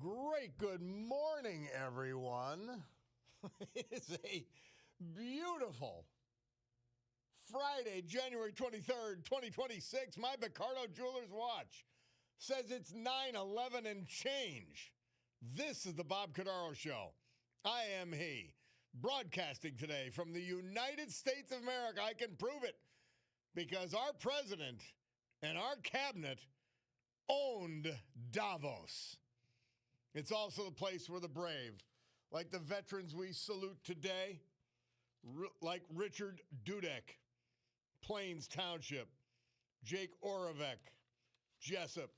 Great good morning, everyone. It is a beautiful Friday, January 23rd, 2026. My Picardo Jewelers watch says it's 9/11 and change. This is the Bob Cordaro Show. I am he. Broadcasting today from the United States of America. I can prove it because our president and our cabinet owned Davos. It's also the place where the brave, like the veterans we salute today, like Richard Dudek, Plains Township, Jake Oravec, Jessup,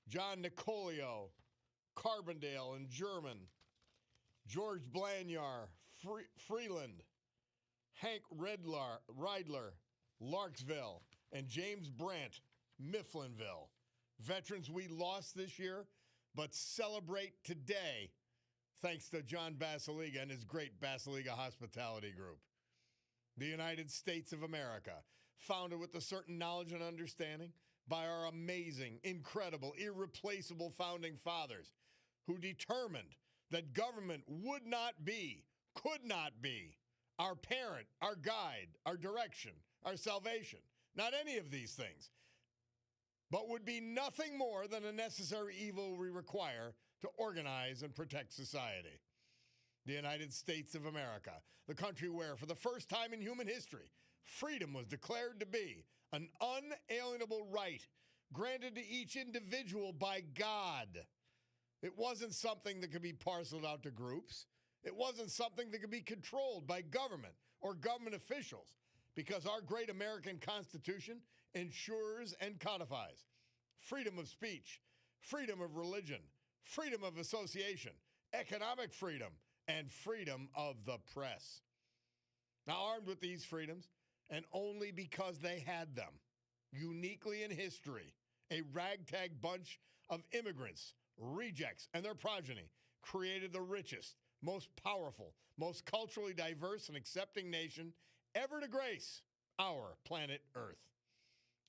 John Nicolio, Carbondale and German, George Blanyar, Freeland, Hank Reidler, Larksville, and James Brandt, Mifflinville. Veterans we lost this year, but celebrate today thanks to John Basiliga and his great Basiliga Hospitality Group. The United States of America, founded with a certain knowledge and understanding by our amazing, incredible, irreplaceable founding fathers who determined that government would not be, could not be, our parent, our guide, our direction, our salvation. Not any of these things, but would be nothing more than a necessary evil we require to organize and protect society. The United States of America, the country where, for the first time in human history, freedom was declared to be an unalienable right granted to each individual by God. It wasn't something that could be parceled out to groups. It wasn't something that could be controlled by government or government officials, because our great American Constitution ensures and codifies freedom of speech, freedom of religion, freedom of association, economic freedom, and freedom of the press. Now, armed with these freedoms, and only because they had them, uniquely in history, a ragtag bunch of immigrants, rejects, and their progeny created the richest, most powerful, most culturally diverse and accepting nation ever to grace our planet Earth.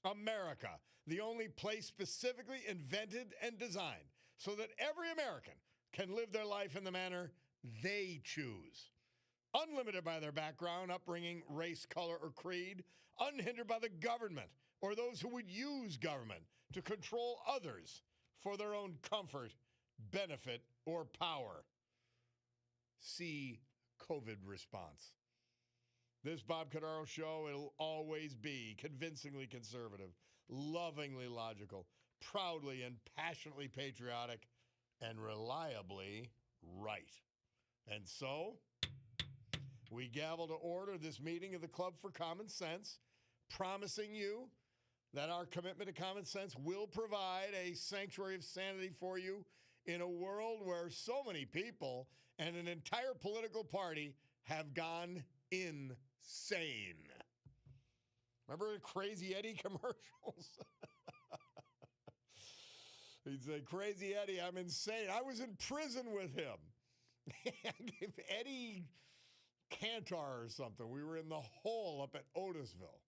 America, the only place specifically invented and designed so that every American can live their life in the manner they choose, unlimited by their background, upbringing, race, color, or creed, unhindered by the government or those who would use government to control others for their own comfort, benefit, or power. See COVID response. This Bob Cordaro Show, it'll always be convincingly conservative, lovingly logical, proudly and passionately patriotic, and reliably right. And so, we gavel to order this meeting of the Club for Common Sense, promising you that our commitment to common sense will provide a sanctuary of sanity for you in a world where so many people and an entire political party have gone insane. Remember the Crazy Eddie commercials? He'd say, Crazy Eddie, I'm insane. I was in prison with him. If Eddie Cantor or something, we were in the hole up at Otisville.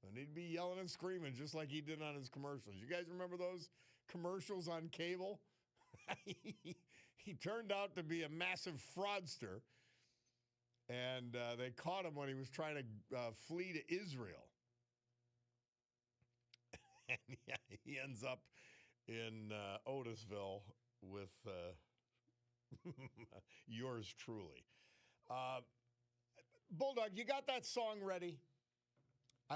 And he'd be yelling and screaming just like he did on his commercials. You guys remember those commercials on cable? He turned out to be a massive fraudster. And they caught him when he was trying to flee to Israel. And yeah, he ends up in Otisville with yours truly. Bulldog, you got that song ready?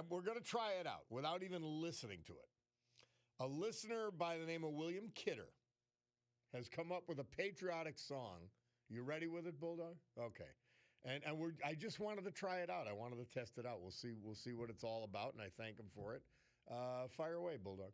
We're going to try it out without even listening to it. A listener by the name of William Kidder has come up with a patriotic song. You ready with it, Bulldog? Okay. And I just wanted to try it out. I wanted to test it out. We'll see what it's all about, and I thank him for it. Fire away, Bulldog.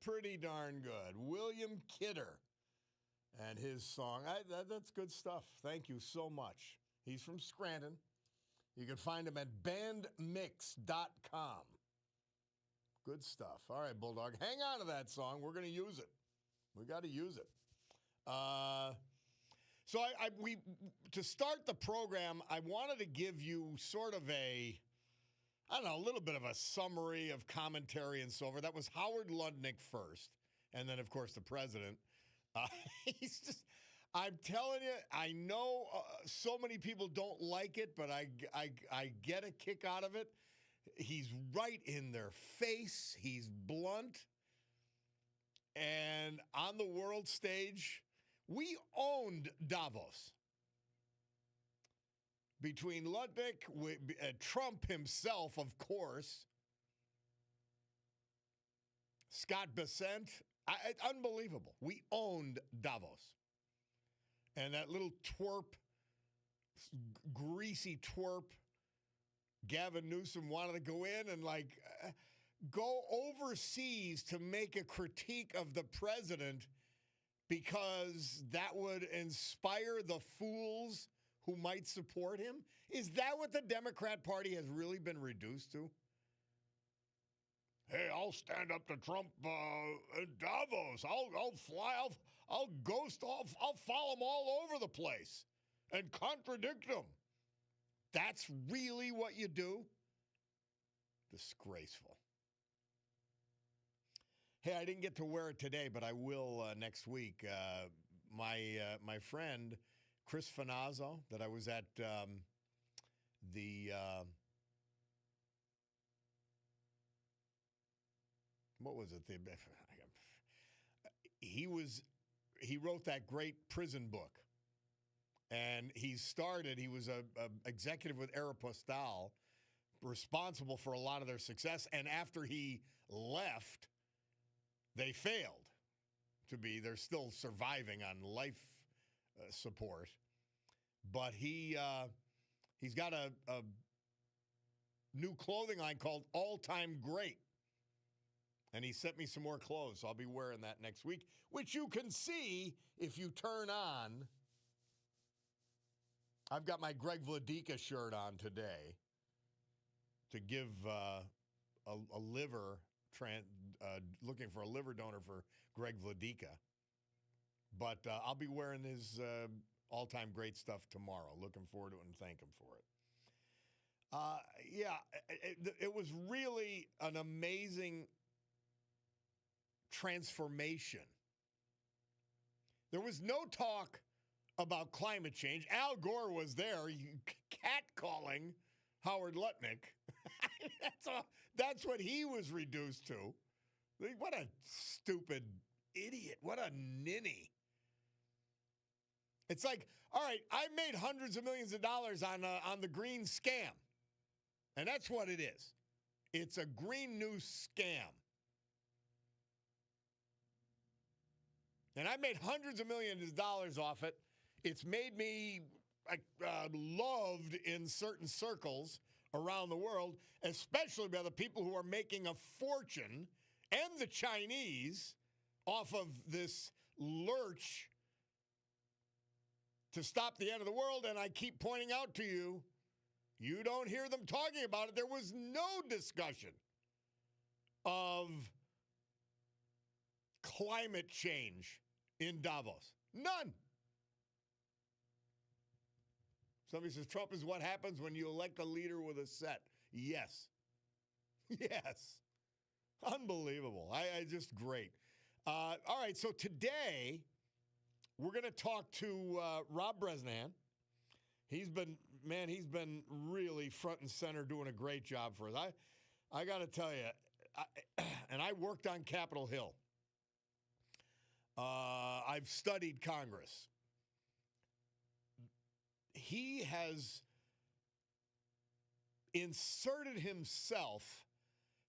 Pretty darn good. William Kidder and his song. That's good stuff. Thank you so much. He's from Scranton. You can find him at bandmix.com. Good stuff. All right, Bulldog. Hang on to that song. We're going to use it. We got to use it. So we to start the program, I wanted to give you sort of a little bit of a summary of commentary and so forth. That was Howard Lutnick first, and then, of course, the president. He's just, I'm telling you, I know so many people don't like it, but I get a kick out of it. He's right in their face. He's blunt. And on the world stage, we owned Davos. Between Lutnick, Trump himself, of course, Scott Bessent, unbelievable. We owned Davos. And that little twerp, greasy twerp, Gavin Newsom wanted to go in and go overseas to make a critique of the president because that would inspire the fools who might support him? Is that what the Democrat Party has really been reduced to? Hey, I'll stand up to Trump in Davos. I'll fly. I'll ghost off. I'll follow him all over the place and contradict him. That's really what you do? Disgraceful. Hey, I didn't get to wear it today, but I will next week. My friend Chris Finazzo, that I was at what was it? He wrote that great prison book, and he was a executive with Aeropostale, responsible for a lot of their success. And after he left, they failed to be. They're still surviving on life support, but he's got a new clothing line called All Time Great. And he sent me some more clothes, so I'll be wearing that next week, which you can see if you turn on. I've got my Greg Vladika shirt on today to give a liver, looking for a liver donor for Greg Vladika. But I'll be wearing his all-time great stuff tomorrow. Looking forward to it and thank him for it. It was really an amazing transformation. There was no talk about climate change. Al Gore was there, catcalling Howard Lutnick. That's what he was reduced to. What a stupid idiot. What a ninny. It's like, all right, I made hundreds of millions of dollars on the green scam. And that's what it is. It's a green news scam. And I made hundreds of millions of dollars off it. It's made me loved in certain circles around the world, especially by the people who are making a fortune and the Chinese off of this lurch to stop the end of the world. And I keep pointing out to you, you don't hear them talking about it. There was no discussion of climate change in Davos. None. Somebody says Trump is what happens when you elect a leader with a set. Yes. Yes. Unbelievable. I just great. All right, so today we're going to talk to Rob Bresnahan. He's been really front and center doing a great job for us. I got to tell you, and I worked on Capitol Hill. I've studied Congress. He has inserted himself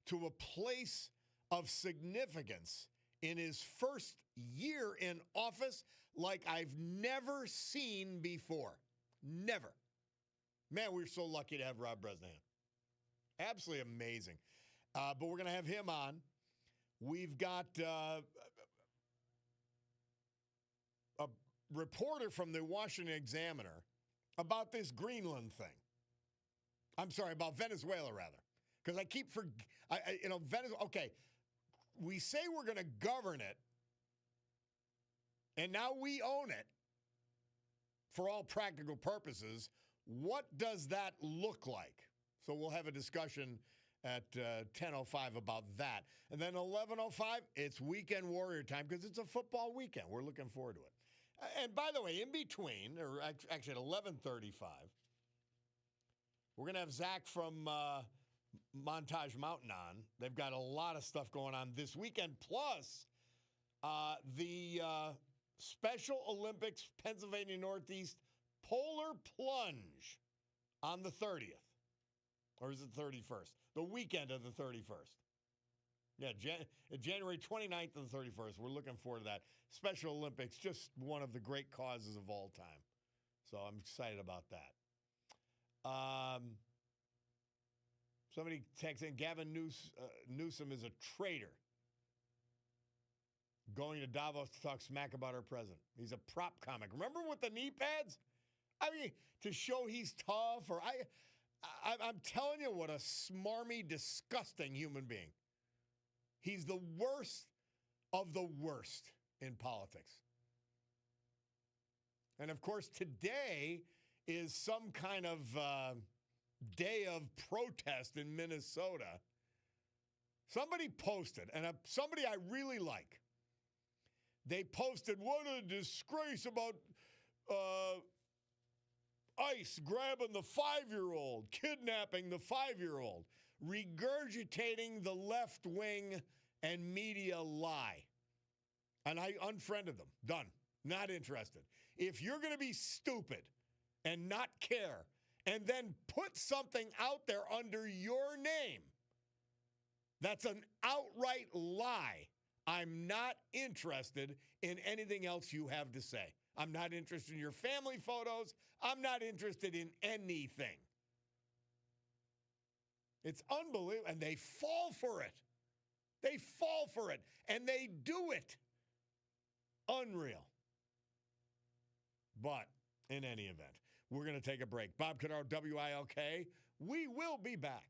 to a place of significance in his first year in office like I've never seen before. Never. Man, we're so lucky to have Rob Bresnahan. Absolutely amazing. But we're going to have him on. We've got a reporter from the Washington Examiner about this Greenland thing. I'm sorry, about Venezuela, rather. Because I keep Venezuela. Okay, we say we're going to govern it, and now we own it for all practical purposes. What does that look like? So we'll have a discussion at 10:05 about that. And then 11:05, it's Weekend Warrior time because it's a football weekend. We're looking forward to it. And by the way, in between, or actually at 11:35, we're going to have Zach from Montage Mountain on. They've got a lot of stuff going on this weekend, plus the Special Olympics Pennsylvania Northeast Polar Plunge on the 30th. Or is it 31st? The weekend of the 31st. Yeah, January 29th and the 31st. We're looking forward to that. Special Olympics, just one of the great causes of all time. So I'm excited about that. Somebody texting, Gavin Newsom is a traitor. Going to Davos to talk smack about our president. He's a prop comic. Remember with the knee pads? I mean, to show he's tough, or I'm telling you, what a smarmy, disgusting human being. He's the worst of the worst in politics. And of course, today is some kind of day of protest in Minnesota. Somebody posted, and somebody I really like, they posted, what a disgrace about ICE grabbing the 5-year-old, kidnapping the 5-year-old, regurgitating the left wing and media lie. And I unfriended them. Done. Not interested. If you're going to be stupid and not care and then put something out there under your name, that's an outright lie. I'm not interested in anything else you have to say. I'm not interested in your family photos. I'm not interested in anything. It's unbelievable. And they fall for it. They fall for it. And they do it. Unreal. But in any event, we're going to take a break. Bob Cordaro, WILK. We will be back.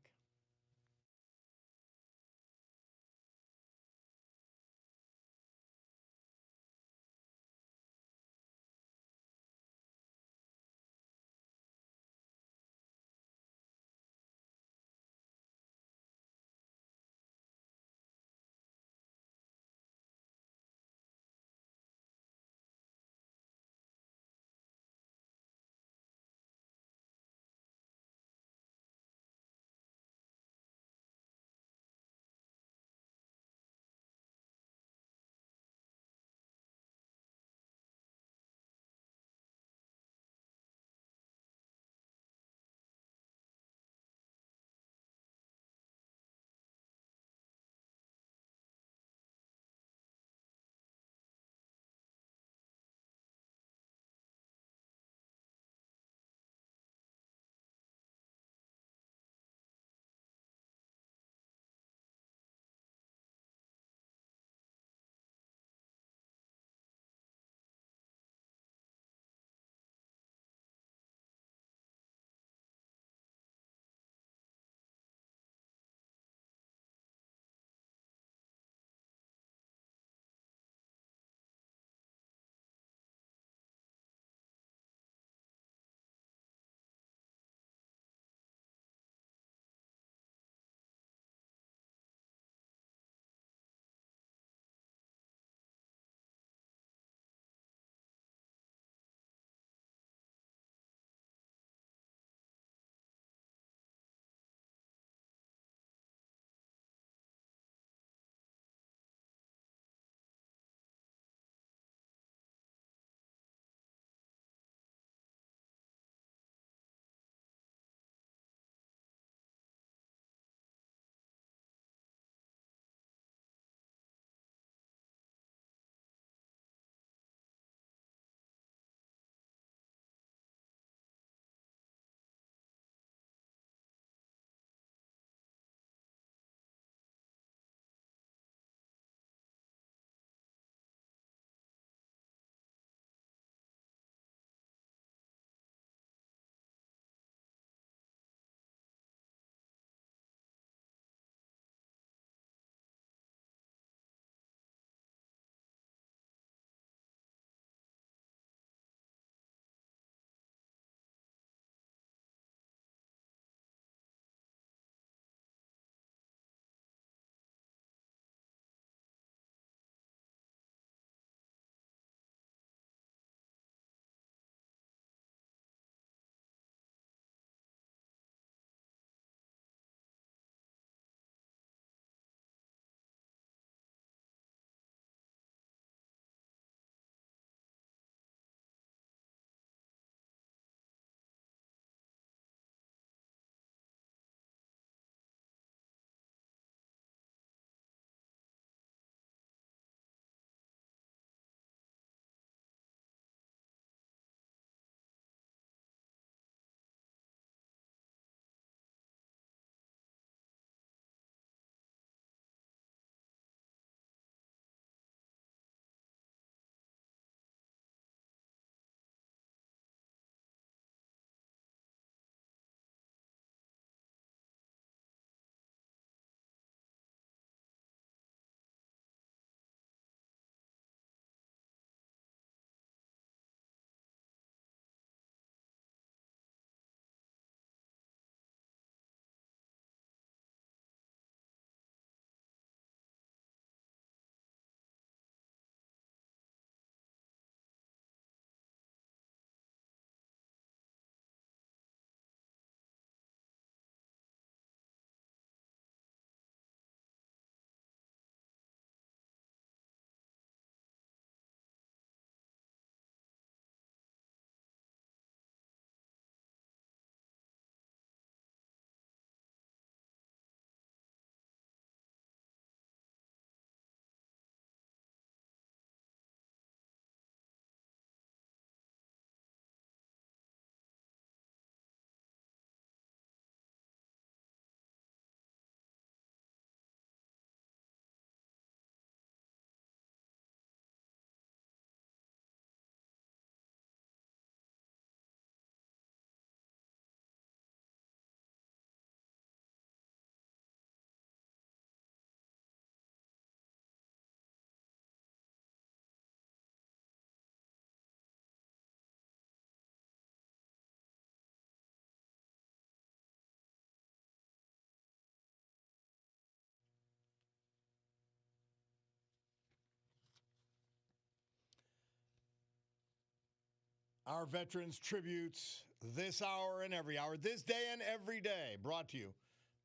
Our veterans tributes this hour and every hour, this day and every day, brought to you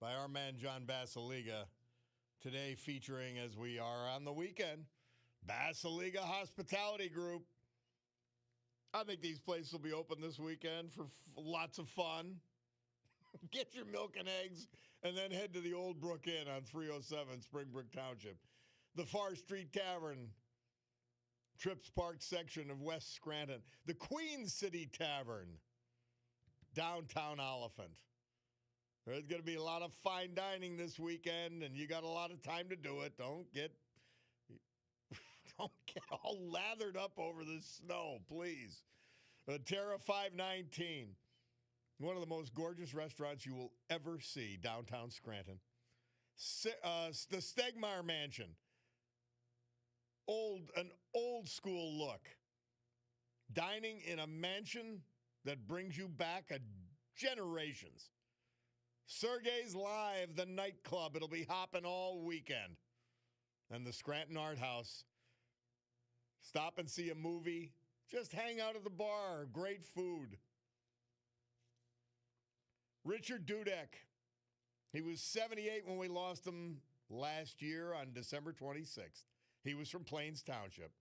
by our man John Basiliga. Today featuring, as we are on the weekend, Basiliga Hospitality Group. I think these places will be open this weekend for lots of fun. Get your milk and eggs and then head to the Old Brook Inn on 307 Springbrook Township. The Far Street Tavern, Trips Park section of West Scranton. The Queen City Tavern, downtown Oliphant. There's going to be a lot of fine dining this weekend, and you got a lot of time to do it. Don't get all lathered up over the snow, please. Terra 519, one of the most gorgeous restaurants you will ever see downtown Scranton. The Stegmeyer Mansion, an old school look. Dining in a mansion that brings you back generations. Sergey's Live, the nightclub. It'll be hopping all weekend. And the Scranton Art House. Stop and see a movie. Just hang out at the bar. Great food. Richard Dudek. He was 78 when we lost him last year on December 26th. He was from Plains Township.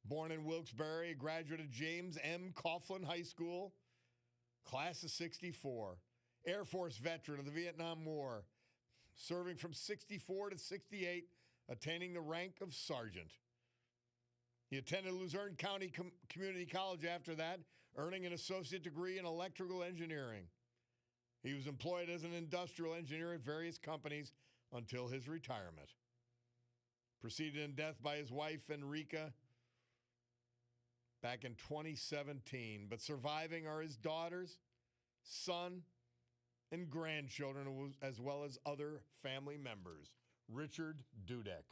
Born in Wilkes-Barre, a graduate of James M. Coughlin High School. Class of 64. Air Force veteran of the Vietnam War. Serving from 64 to 68, attaining the rank of sergeant. He attended Luzerne County Community College after that, earning an associate degree in electrical engineering. He was employed as an industrial engineer at various companies until his retirement. Preceded in death by his wife, Enrica, back in 2017. But surviving are his daughters, son, and grandchildren, as well as other family members. Richard Dudek.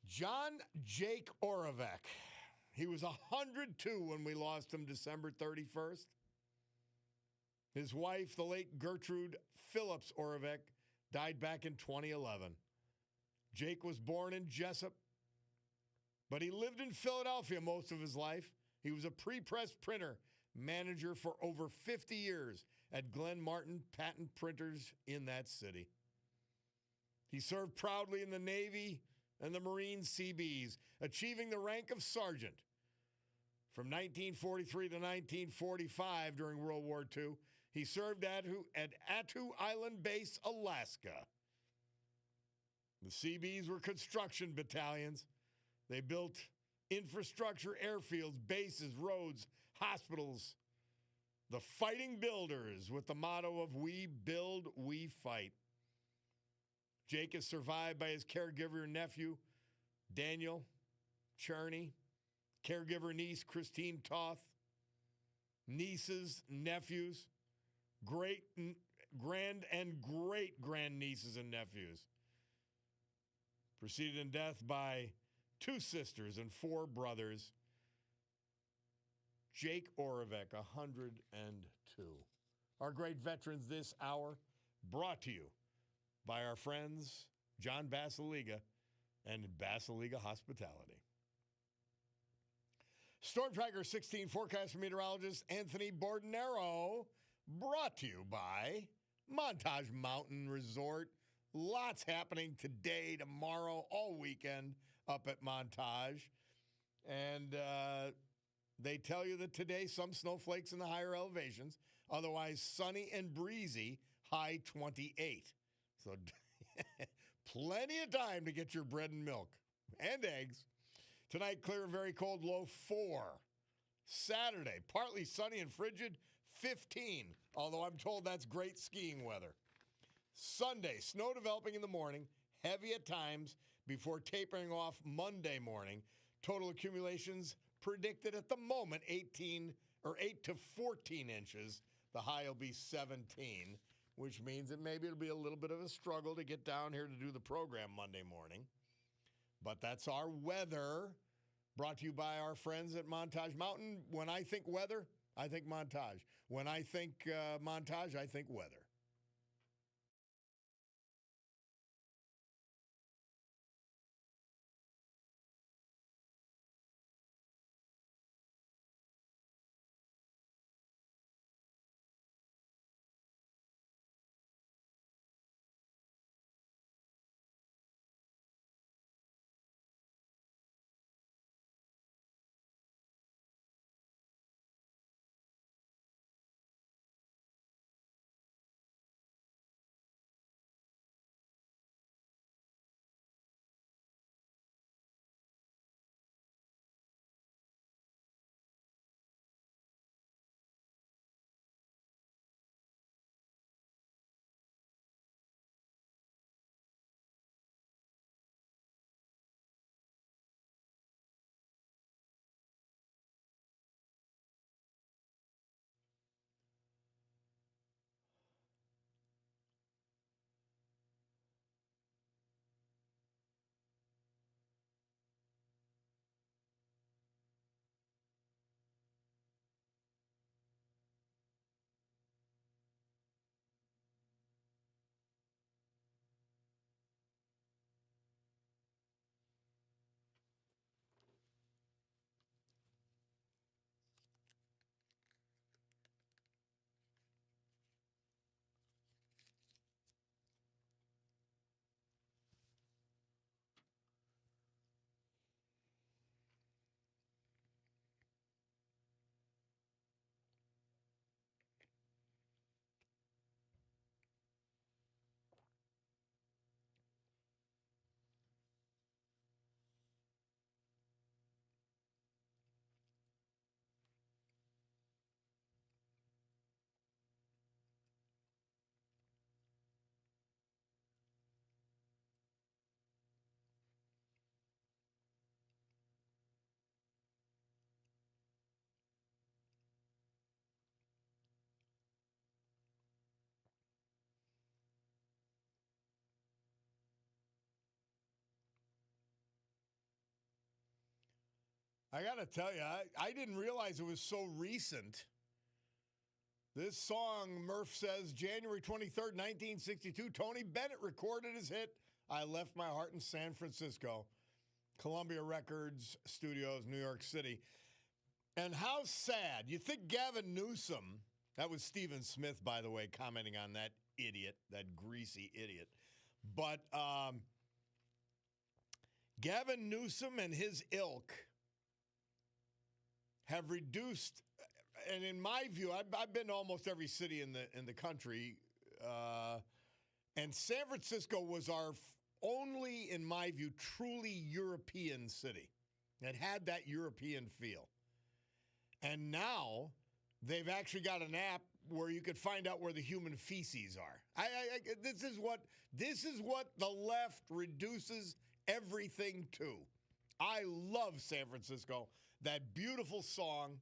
John Jake Oravec. He was 102 when we lost him December 31st. His wife, the late Gertrude Phillips Oravec, died back in 2011. Jake was born in Jessup, but he lived in Philadelphia most of his life. He was a pre-press printer manager for over 50 years at Glenn Martin Patent Printers in that city. He served proudly in the Navy and the Marine Seabees, achieving the rank of sergeant. From 1943 to 1945 during World War II, he served at Attu Island Base, Alaska. The Seabees were construction battalions. They built infrastructure, airfields, bases, roads, hospitals. The Fighting Builders, with the motto of "We build, we fight." Jake is survived by his caregiver nephew, Daniel Cherney, caregiver niece, Christine Toth, nieces, nephews, great grand nieces and nephews. Preceded in death by 2 sisters and 4 brothers. Jake Oravec, 102. Our great veterans this hour, brought to you by our friends John Basiliga and Basiliga Hospitality. Storm Tracker 16 forecast from meteorologist Anthony Bordenero, brought to you by Montage Mountain Resort. Lots happening today, tomorrow, all weekend up at Montage. And they tell you that today some snowflakes in the higher elevations, otherwise sunny and breezy, high 28. So plenty of time to get your bread and milk and eggs. Tonight, clear and very cold, low 4. Saturday, partly sunny and frigid, 15. Although I'm told that's great skiing weather. Sunday, snow developing in the morning, heavy at times before tapering off Monday morning. Total accumulations predicted at the moment 8 to 14 inches. The high will be 17, which means that maybe it'll be a little bit of a struggle to get down here to do the program Monday morning. But that's our weather, brought to you by our friends at Montage Mountain. When I think weather, I think Montage. When I think Montage, I think weather. I got to tell you, I didn't realize it was so recent. This song, Murph says, January 23rd, 1962, Tony Bennett recorded his hit, I Left My Heart in San Francisco, Columbia Records Studios, New York City. And how sad. You think Gavin Newsom, that was Stephen Smith, by the way, commenting on that idiot, that greasy idiot. But Gavin Newsom and his ilk have reduced, and in my view, I've been to almost every city in the country, and San Francisco was our only, in my view, truly European city. It had that European feel. And now they've actually got an app where you could find out where the human feces are. This is what the left reduces everything to. I love San Francisco. That beautiful song,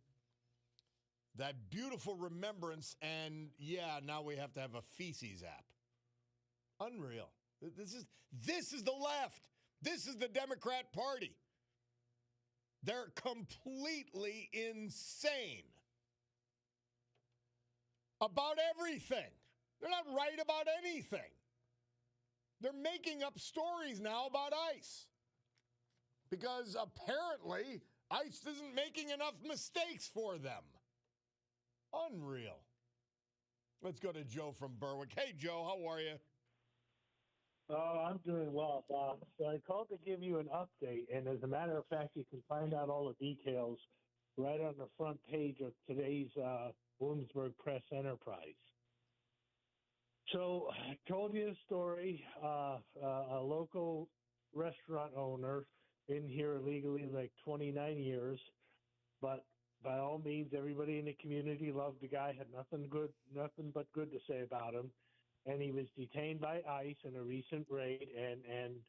that beautiful remembrance, and yeah, now we have to have a feces app. Unreal. This is the left. This is the Democrat Party. They're completely insane about everything. They're not right about anything. They're making up stories now about ICE because apparently ICE isn't making enough mistakes for them. Unreal. Let's go to Joe from Berwick. Hey, Joe, how are you? Oh, I'm doing well, Bob. So I called to give you an update, and as a matter of fact, you can find out all the details right on the front page of today's Williamsburg Press Enterprise. So I told you a story. A local restaurant owner been here illegally like 29 years, but by all means, everybody in the community loved the guy, had nothing but good to say about him. And he was detained by ICE in a recent raid, and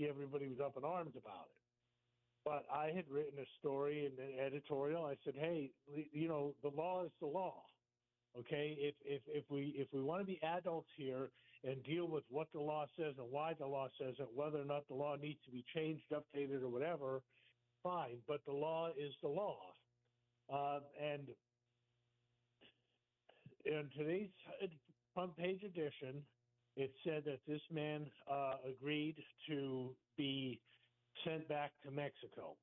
everybody was up in arms about it. But I had written a story in an editorial. I said, hey, the law is the law. Okay, if we want to be adults here and deal with what the law says and why the law says it, whether or not the law needs to be changed, updated, or whatever, fine. But the law is the law. And in today's front page edition, it said that this man agreed to be sent back to Mexico.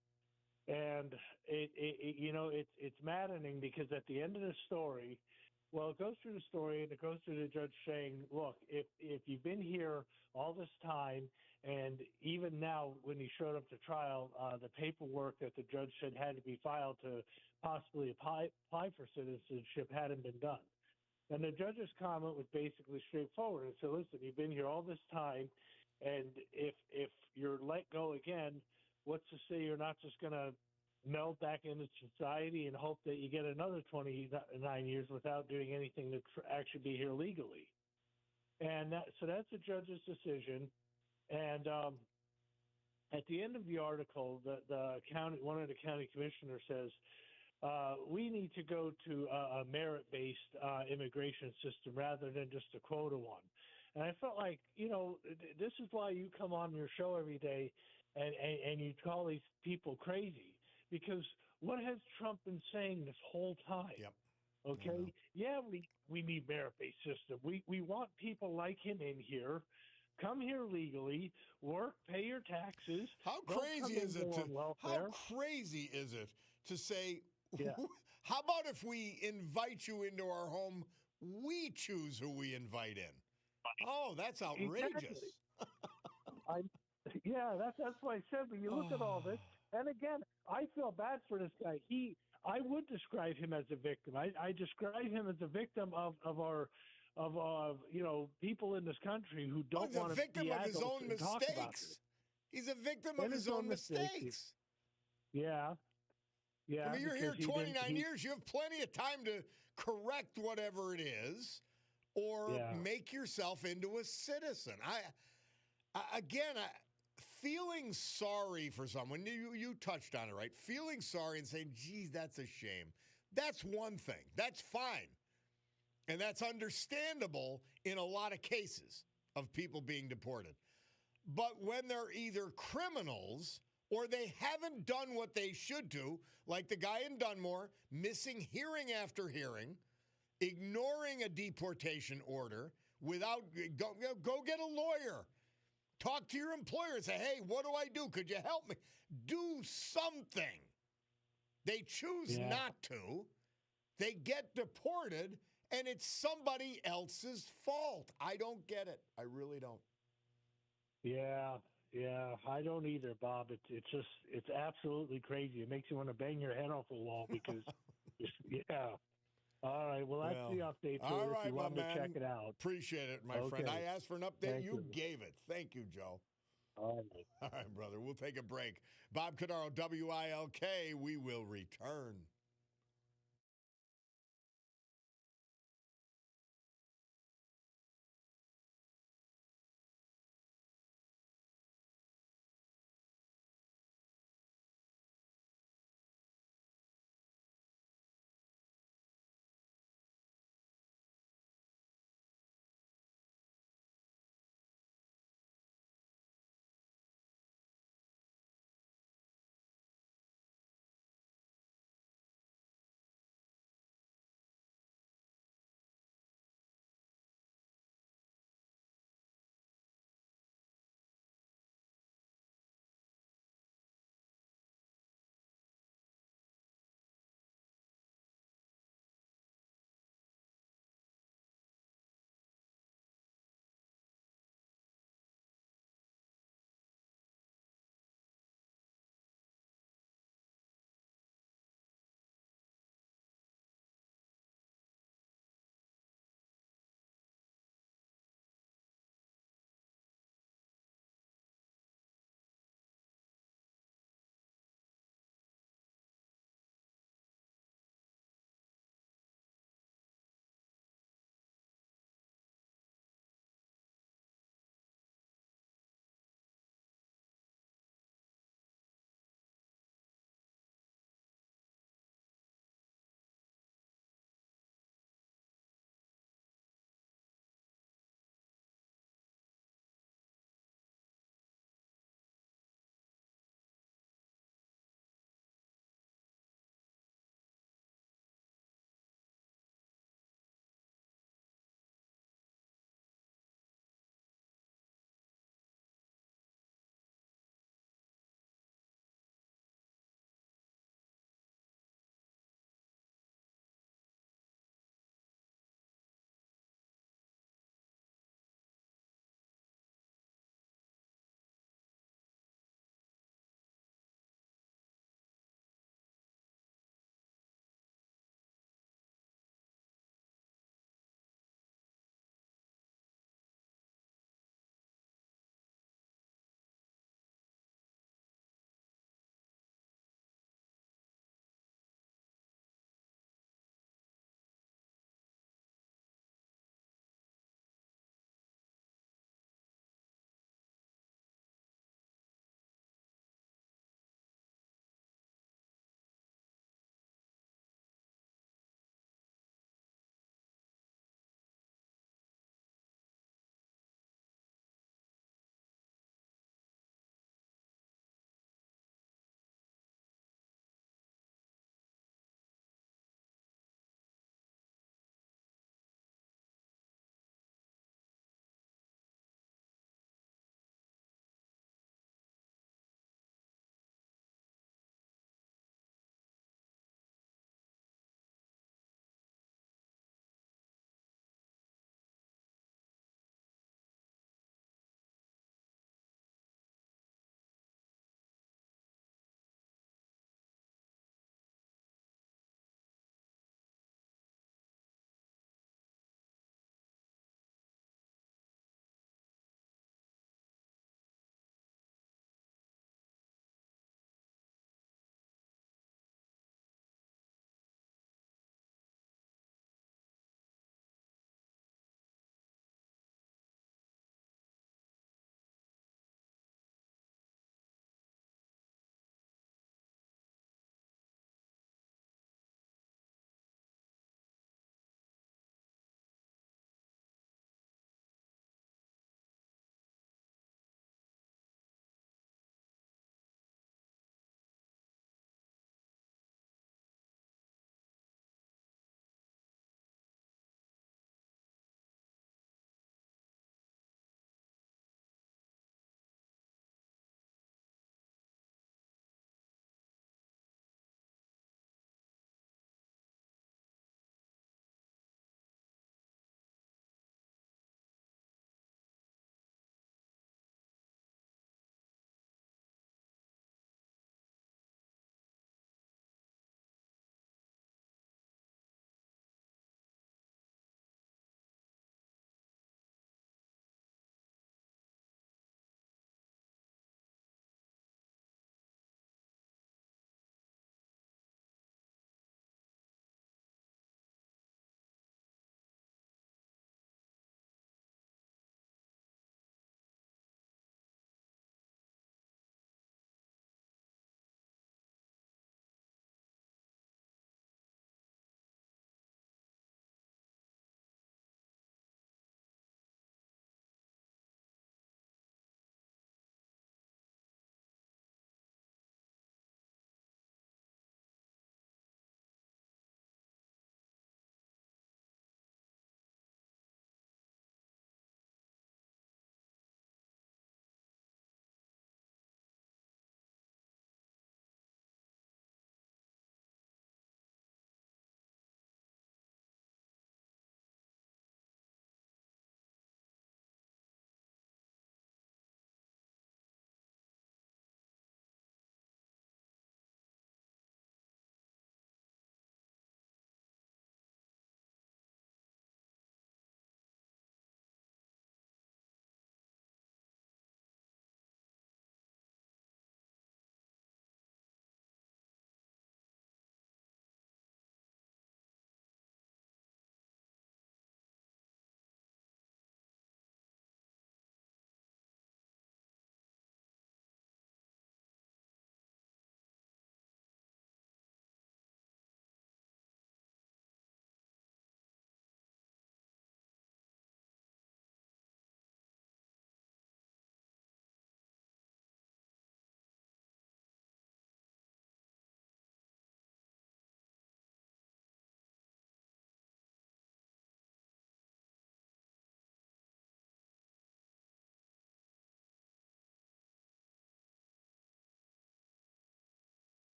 And it's maddening because at the end of the story, well, it goes through the story and it goes through the judge saying, look, if you've been here all this time, and even now when he showed up to trial, the paperwork that the judge said had to be filed to possibly apply for citizenship hadn't been done. And the judge's comment was basically straightforward. And so, listen, you've been here all this time, and if you're let go again, what's to say you're not just going to meld back into society and hope that you get another 29 years without doing anything to actually be here legally? And so that's the judge's decision. And at the end of the article, one of the county commissioners says, we need to go to a merit-based immigration system rather than just a quota one. And I felt like, this is why you come on your show every day and you call these people crazy. Because what has Trump been saying this whole time? Yep. Okay? Yeah, we need merit-based system. We want people like him in here. Come here legally, work, pay your taxes. How crazy is it to say, yeah. How about if we invite you into our home, we choose who we invite in? Oh, that's outrageous. Exactly. That's what I said. But you look at all this, and again, I feel bad for this guy. I would describe him as a victim. I describe him as a victim of people in this country who don't want to be adults. He's a victim of his own mistakes. He's a victim of his own mistakes. Yeah. Yeah. I mean, you're here 29 years. You have plenty of time to correct whatever it is or make yourself into a citizen. Feeling sorry for someone, you touched on it, right? Feeling sorry and saying, geez, that's a shame. That's one thing. That's fine. And that's understandable in a lot of cases of people being deported. But when they're either criminals or they haven't done what they should do, like the guy in Dunmore, missing hearing after hearing, ignoring a deportation order without go get a lawyer. Talk to your employer. Say, hey, what do I do? Could you help me? Do something. They choose not to. They get deported, and it's somebody else's fault. I don't get it. I really don't. Yeah, I don't either, Bob. It's absolutely crazy. It makes you want to bang your head off the wall because, yeah. All right, well, that's the update. So All right, if you want my to man. check it out. Appreciate it, my friend. I asked for an update. Thank You you. gave it. Thank you, Joe. All right. All right, brother. We'll take a break. Bob Cordaro, WILK. We will return.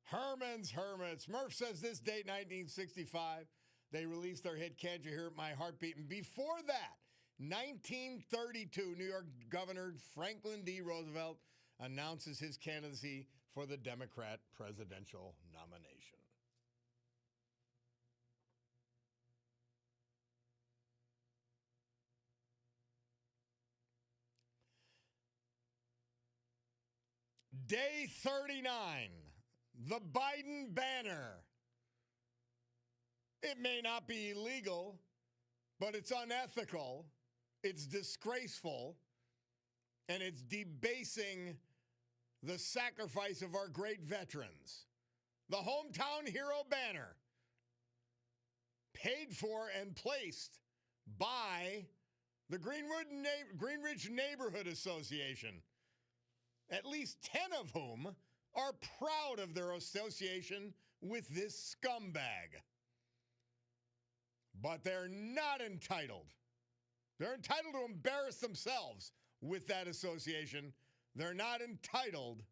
Herman's Hermits. Murph says this date, 1965, they released their hit, Can't You Hear My Heart Beatin'? Before that, 1932, New York Governor Franklin D. Roosevelt announces his candidacy for the Democrat presidential nomination. Day 39, the Biden banner. It may not be illegal, but it's unethical, it's disgraceful, and it's debasing the sacrifice of our great veterans. The hometown hero banner, paid for and placed by the Greenridge Neighborhood Association, at least 10 of whom are proud of their association with this scumbag. But they're not entitled. They're entitled to embarrass themselves with that association. They're not entitled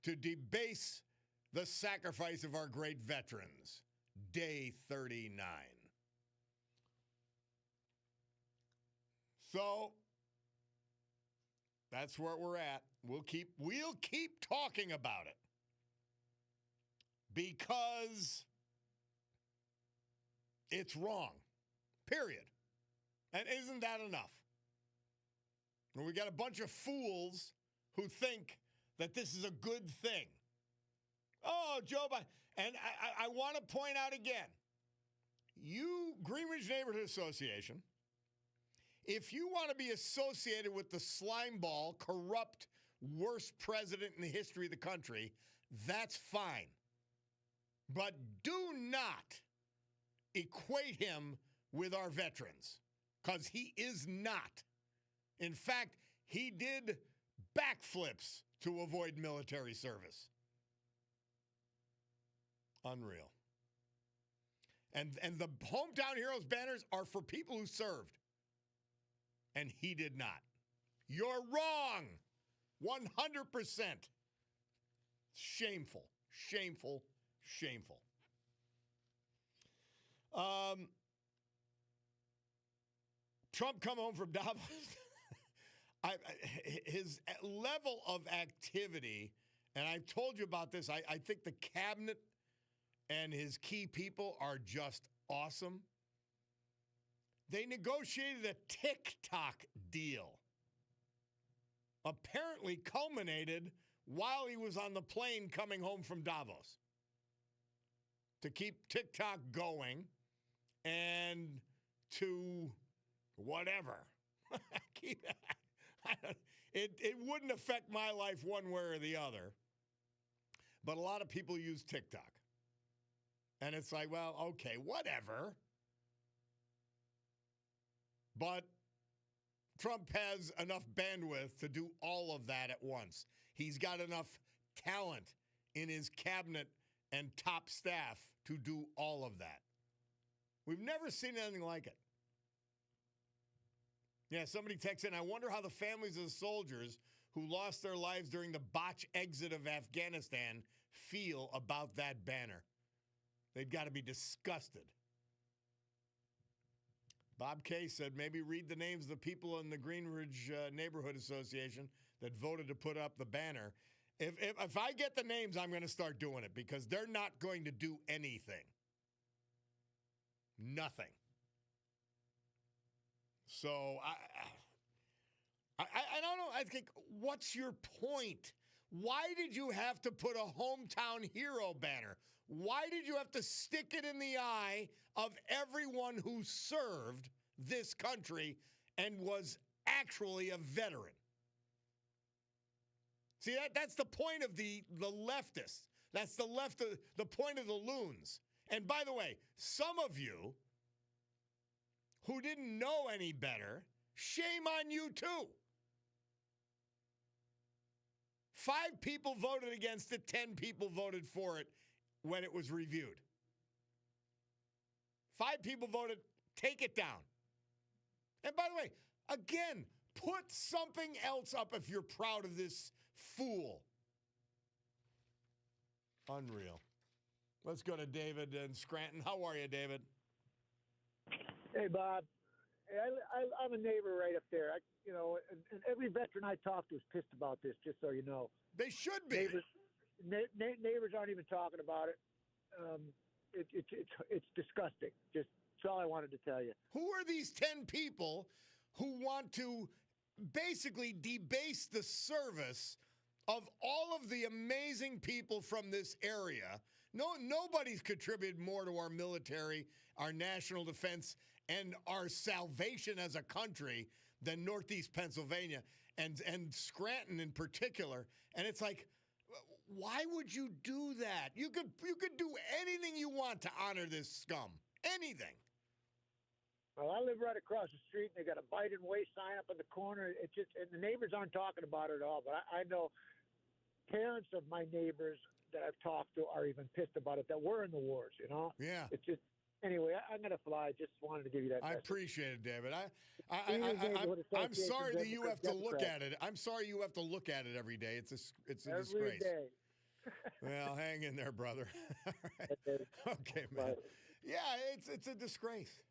to debase the sacrifice of our great veterans. Day 39. So that's where we're at. We'll keep talking about it because it's wrong. Period. And isn't that enough? And we got a bunch of fools who think that this is a good thing. Oh, Joe Biden. And I want to point out again, you, Greenridge Neighborhood Association, if you want to be associated with the slimeball, corrupt, worst president in the history of the country, that's fine. But do not equate him with our veterans, because he is not. In fact, he did backflips to avoid military service. Unreal. And the Hometown Heroes banners are for people who served. And he did not. You're wrong. 100%. Shameful. Shameful. Shameful. Trump come home from Davos. His level of activity, and I've told you about this, I think the cabinet and his key people are just awesome. They negotiated a TikTok deal. Apparently culminated while he was on the plane coming home from Davos. To keep TikTok going and to whatever. It wouldn't affect my life one way or the other. But a lot of people use TikTok. And it's like, well, okay, whatever. But Trump has enough bandwidth to do all of that at once. He's got enough talent in his cabinet and top staff to do all of that. We've never seen anything like it. Yeah, somebody texted in, I wonder how the families of the soldiers who lost their lives during the botch exit of Afghanistan feel about that banner. They've got to be disgusted. Bob Kay said, maybe read the names of the people in the Greenridge Neighborhood Association that voted to put up the banner. If I get the names, I'm going to start doing it because they're not going to do anything. Nothing. So I don't know. I think, what's your point? Why did you have to put a hometown hero banner? Why did you have to stick it in the eye of everyone who served this country and was actually a veteran? See, that's the point of the leftists. That's the point of the loons. And by the way, some of you who didn't know any better, shame on you too. 5 people voted against it, 10 people voted for it when it was reviewed. 5 people voted, take it down. And by the way, again, put something else up if you're proud of this fool. Unreal. Let's go to David in Scranton. How are you, David? Hey, Bob. Hey, I'm a neighbor right up there. And every veteran I talk to is pissed about this, just so you know. They should be. Neighbors aren't even talking about it. It's disgusting. That's all I wanted to tell you. Who are these 10 people who want to basically debase the service of all of the amazing people from this area? Nobody's contributed more to our military, our national defense, and our salvation as a country than Northeast Pennsylvania and Scranton in particular. And it's like, why would you do that? You could do anything you want to honor this scum. Anything. Well, I live right across the street, and they got a Biden Way sign up in the corner. It's just, and the neighbors aren't talking about it at all. But I know parents of my neighbors that I've talked to are even pissed about it, that were in the wars, you know? Yeah. It's just, anyway, I'm going to fly. Just wanted to give you that I message. appreciate it, David. I'm Association sorry that you have to look Democrats. at it. I'm sorry you have to look at it every day. It's a Every disgrace. day. Well, hang in there, brother. All right. Okay, man. Yeah, it's a disgrace.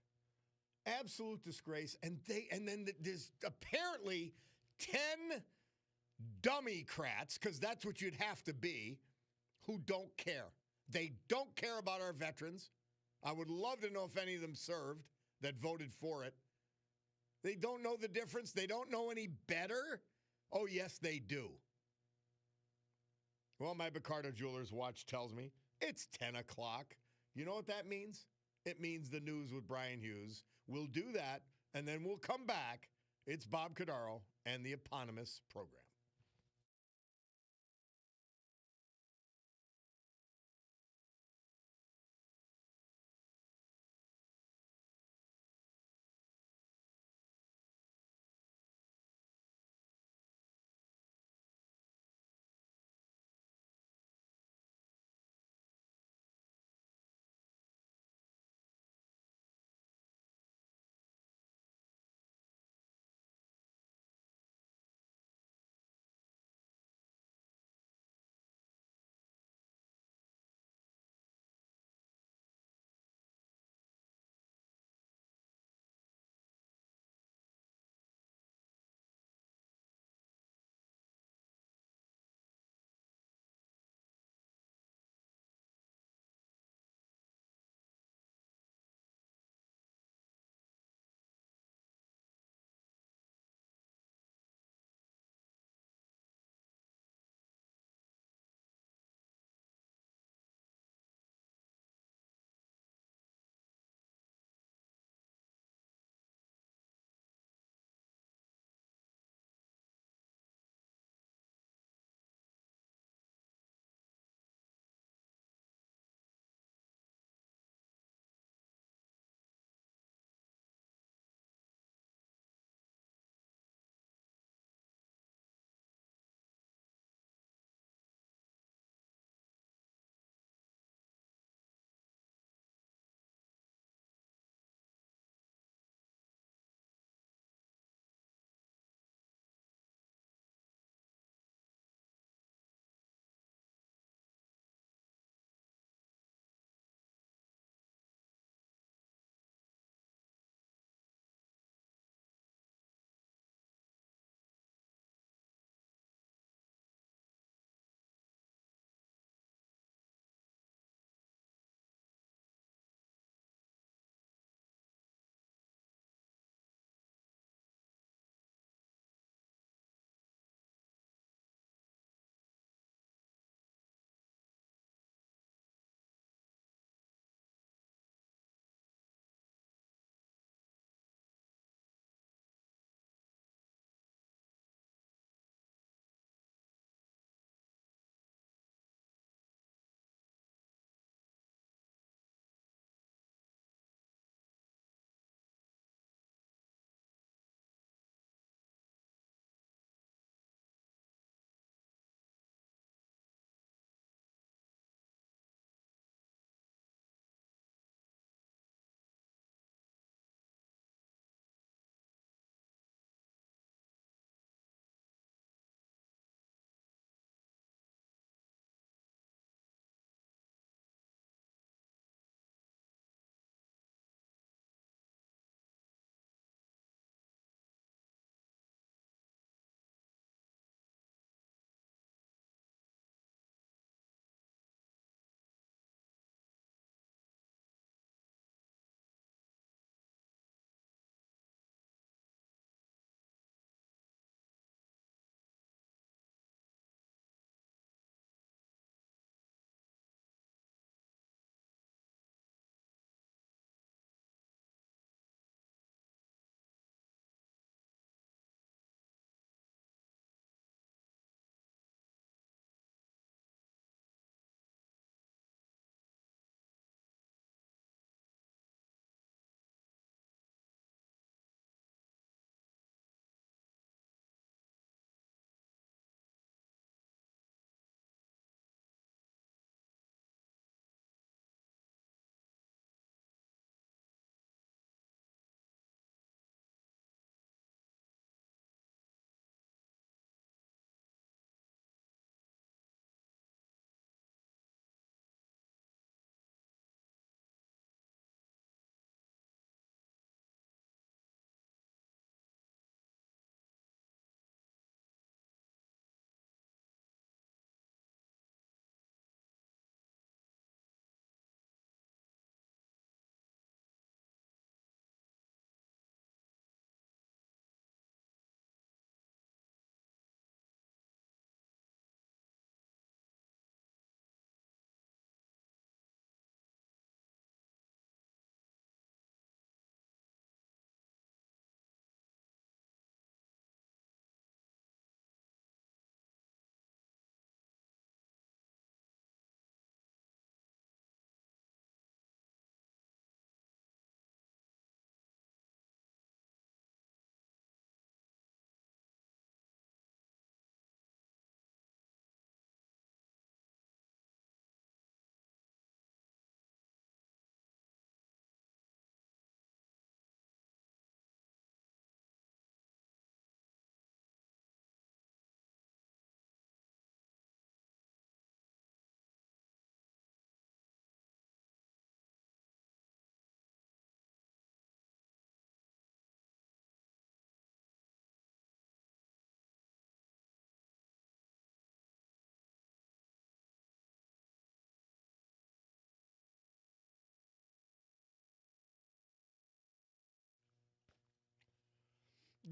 Absolute disgrace. And then there's apparently 10 dummy-crats, because that's what you'd have to be, who don't care. They don't care about our veterans. I would love to know if any of them served that voted for it. They don't know the difference. They don't know any better. Oh, yes, they do. Well, my Picardo Jewelers watch tells me it's 10 o'clock. You know what that means? It means the news with Brian Hughes. We'll do that, and then we'll come back. It's Bob Cordaro and the eponymous program.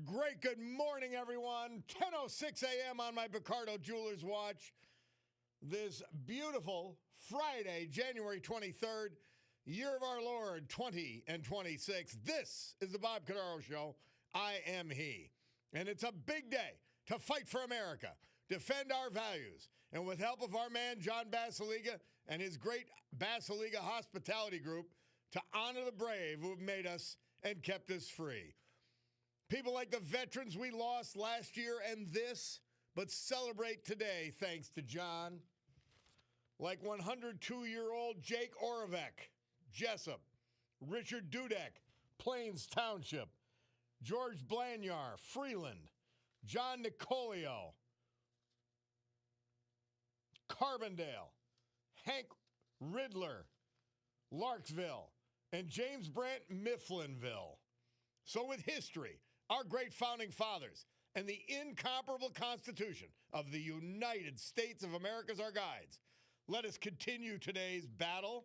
Great good morning, everyone. 10:06 a.m. on my Picardo Jewelers watch. This beautiful Friday, January 23rd, year of our Lord 2026. This is the Bob Cordaro Show. I am he. And it's a big day to fight for America, defend our values, and with help of our man, John Basiliga, and his great Basiliga Hospitality Group, to honor the brave who have made us and kept us free. People like the veterans we lost last year and this, but celebrate today thanks to John. Like 102-year-old Jake Oravec, Jessup, Richard Dudek, Plains Township, George Blanyar, Freeland, John Nicolio, Carbondale, Hank Riddler, Larksville, and James Brant, Mifflinville. So with history, our great founding fathers, and the incomparable Constitution of the United States of America as our guides, let us continue today's battle,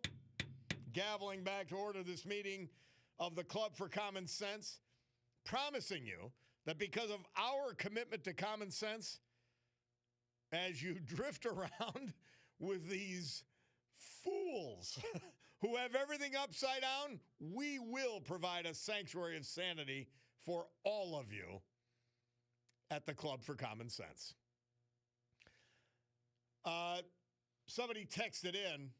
gaveling back to order this meeting of the Club for Common Sense, promising you that because of our commitment to common sense, as you drift around with these fools who have everything upside down, we will provide a sanctuary of sanity for all of you at the Club for Common Sense. Somebody texted in,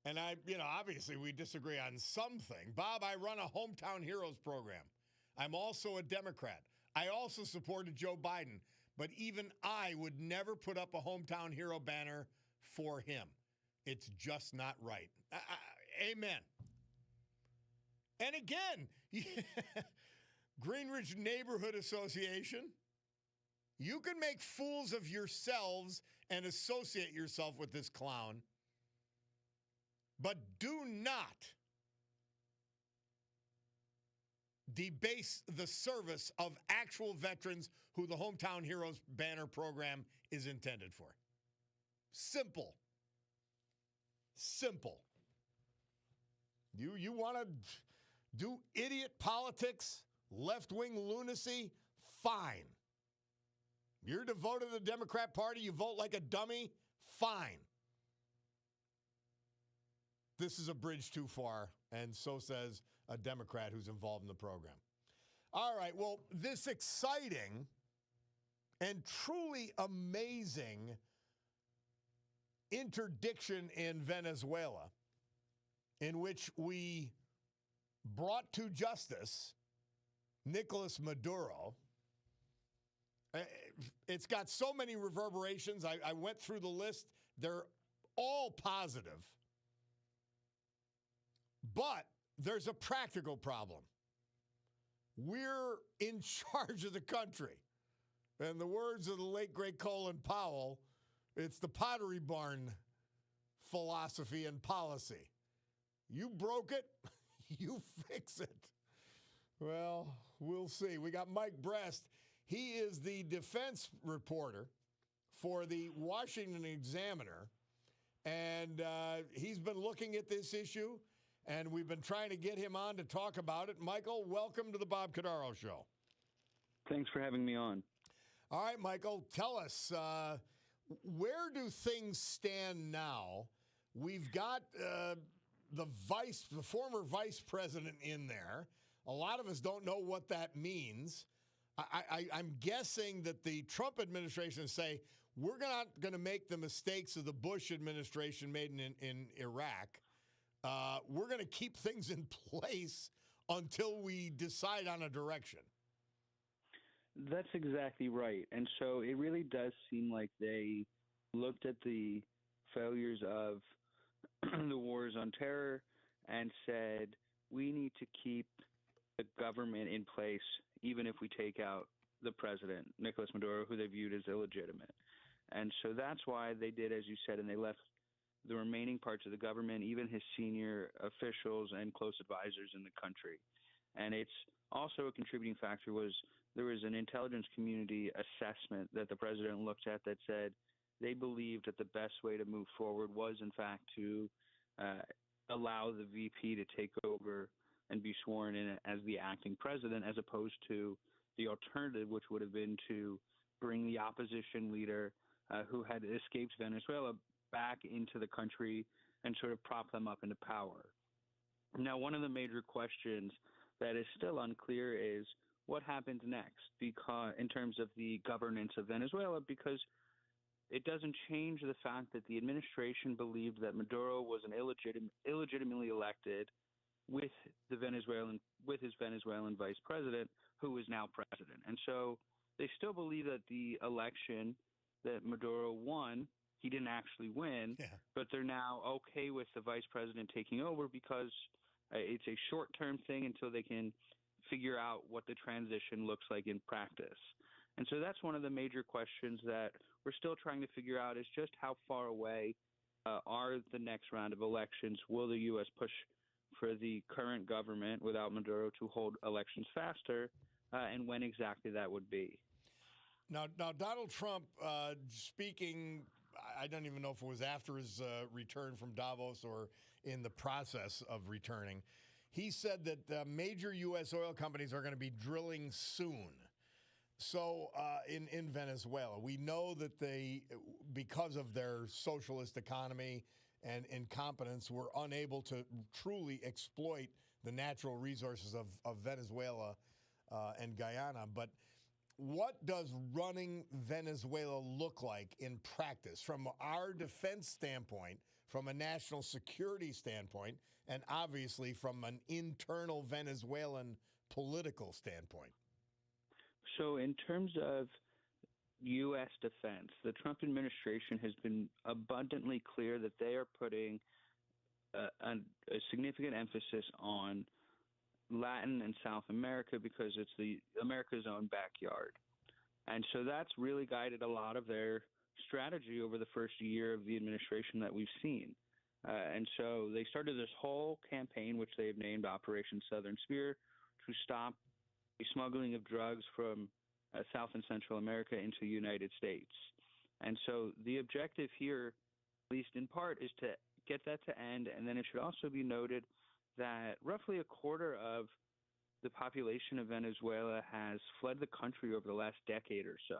and obviously we disagree on something. Bob, I run a Hometown Heroes program. I'm also a Democrat. I also supported Joe Biden, but even I would never put up a Hometown Hero banner for him. It's just not right. Amen. And again, Greenridge Neighborhood Association, you can make fools of yourselves and associate yourself with this clown, but do not debase the service of actual veterans who the Hometown Heroes banner program is intended for. Simple. Simple. You want to do idiot politics, left-wing lunacy? Fine. You're devoted to the Democrat Party, you vote like a dummy? Fine. This is a bridge too far, and so says a Democrat who's involved in the program. All right, well, this exciting and truly amazing interdiction in Venezuela, in which we brought to justice Nicolas Maduro. It's got so many reverberations. I went through the list. They're all positive. But there's a practical problem. We're in charge of the country. In the words of the late, great Colin Powell, it's the Pottery Barn philosophy and policy. You broke it, you fix it. Well, we'll see. We got Mike Brest. He is the defense reporter for the Washington Examiner, and he's been looking at this issue, and we've been trying to get him on to talk about it. Michael, welcome to the Bob Cordaro Show. Thanks for having me on. All right, Michael, tell us, where do things stand now? We've got the former vice president in there. A lot of us don't know what that means. I'm guessing that the Trump administration say, we're not going to make the mistakes of the Bush administration made in Iraq. We're going to keep things in place until we decide on a direction. That's exactly right. And so it really does seem like they looked at the failures of the wars on terror and said, we need to keep the government in place, even if we take out the president, Nicolas Maduro, who they viewed as illegitimate. And so that's why they did, as you said, and they left the remaining parts of the government, even his senior officials and close advisors in the country. And it's also a contributing factor was there was an intelligence community assessment that the president looked at that said they believed that the best way to move forward was, in fact, to allow the VP to take over and be sworn in as the acting president, as opposed to the alternative, which would have been to bring the opposition leader who had escaped Venezuela back into the country and sort of prop them up into power. Now, one of the major questions that is still unclear is what happens next, because in terms of the governance of Venezuela, because it doesn't change the fact that the administration believed that Maduro was an illegitimately elected with his Venezuelan vice president, who is now president. And so they still believe that the election that Maduro won, he didn't actually win, but they're now okay with the vice president taking over because it's a short-term thing until they can figure out what the transition looks like in practice. And so that's one of the major questions that we're still trying to figure out, is just how far away are the next round of elections? Will the U.S. push for the current government without Maduro to hold elections faster, and when exactly that would be? Now Donald Trump speaking, I don't even know if it was after his return from Davos or in the process of returning, he said that major U.S. oil companies are going to be drilling soon. So in Venezuela, we know that they, because of their socialist economy and incompetence, were unable to truly exploit the natural resources of Venezuela and Guyana. But what does running Venezuela look like in practice from our defense standpoint, from a national security standpoint, and obviously from an internal Venezuelan political standpoint? So in terms of U.S. defense, the Trump administration has been abundantly clear that they are putting a significant emphasis on Latin and South America because it's America's own backyard. And so that's really guided a lot of their strategy over the first year of the administration that we've seen. And so they started this whole campaign, which they've named Operation Southern Spear, to stop the smuggling of drugs from South and Central America into the United States. And so the objective here, at least in part, is to get that to end. And then it should also be noted that roughly a quarter of the population of Venezuela has fled the country over the last decade or so.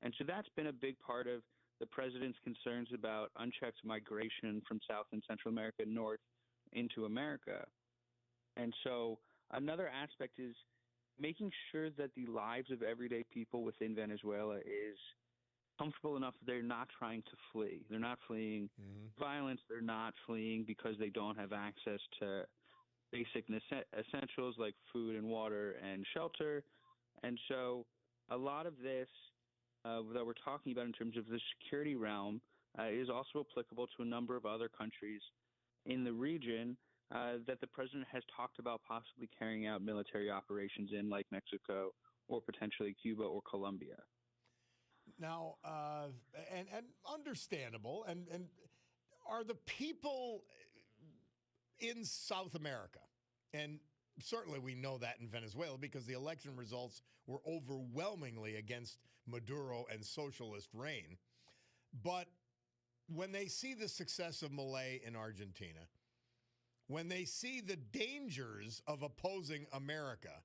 And so that's been a big part of the president's concerns about unchecked migration from South and Central America north into America. And so another aspect is making sure that the lives of everyday people within Venezuela is comfortable enough that they're not trying to flee. They're not fleeing violence. They're not fleeing because they don't have access to basic essentials like food and water and shelter. And so a lot of this that we're talking about in terms of the security realm is also applicable to a number of other countries in the region that the president has talked about possibly carrying out military operations in, like Mexico or potentially Cuba or Colombia. Now, and understandable, and are the people in South America, and certainly we know that in Venezuela because the election results were overwhelmingly against Maduro and socialist reign. But when they see the success of Milei in Argentina, when they see the dangers of opposing America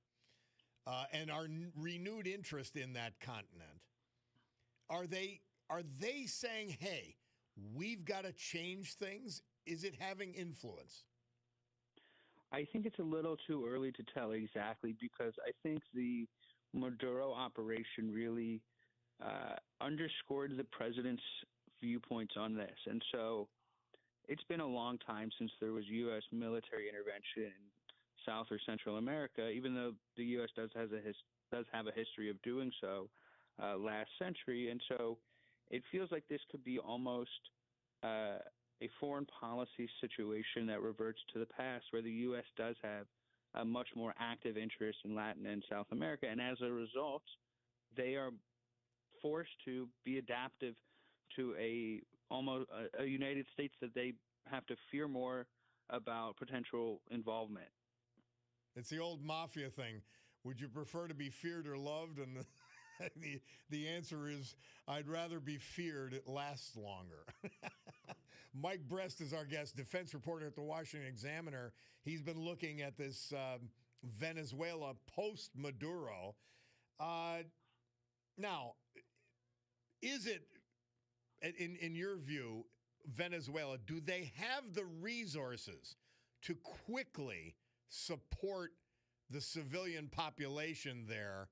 and our renewed interest in that continent, are they saying, hey, we've got to change things? Is it having influence? I think it's a little too early to tell exactly because I think the Maduro operation really underscored the president's viewpoints on this. And so it's been a long time since there was U.S. military intervention in South or Central America, even though the U.S. does have a history of doing so last century. And so it feels like this could be almost a foreign policy situation that reverts to the past, where the U.S. does have a much more active interest in Latin and South America. And as a result, they are forced to be adaptive to a United States that they have to fear more about potential involvement. It's the old mafia thing. Would you prefer to be feared or loved? And the answer is, I'd rather be feared. It lasts longer. Mike Brest is our guest, defense reporter at the Washington Examiner. He's been looking at this Venezuela post-Maduro. Now, is it, in your view, Venezuela, do they have the resources to quickly support the civilian population there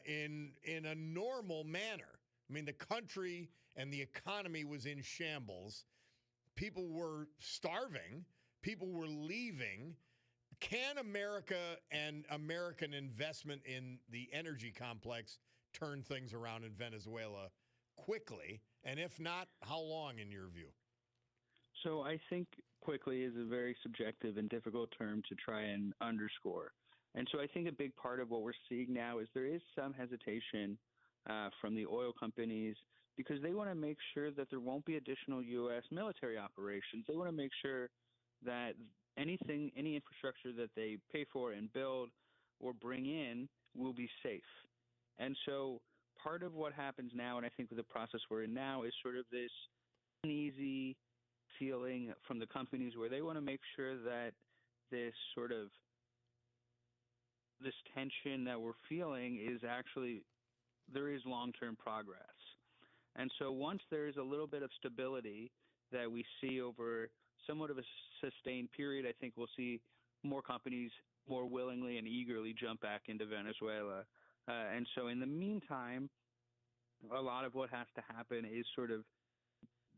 in a normal manner? I mean, the country and the economy was in shambles. People were starving. People were leaving. Can America and American investment in the energy complex turn things around in Venezuela quickly? And if not, how long in your view? So I think quickly is a very subjective and difficult term to try and underscore. And so I think a big part of what we're seeing now is there is some hesitation from the oil companies because they want to make sure that there won't be additional U.S. military operations. They want to make sure that any infrastructure that they pay for and build or bring in will be safe. And so part of what happens now, and I think with the process we're in now, is sort of this uneasy feeling from the companies where they want to make sure that this tension that we're feeling is actually, there is long-term progress. And so once there is a little bit of stability that we see over somewhat of a sustained period, I think we'll see more companies more willingly and eagerly jump back into Venezuela. And so in the meantime, a lot of what has to happen is sort of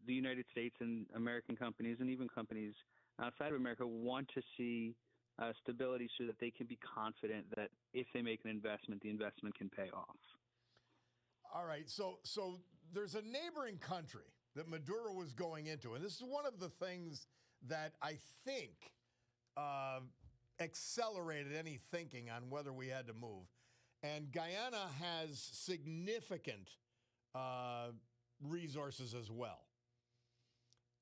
the United States and American companies and even companies outside of America want to see stability so that they can be confident that if they make an investment, the investment can pay off. All right, so there's a neighboring country that Maduro was going into, and this is one of the things that I think accelerated any thinking on whether we had to move. And Guyana has significant resources as well.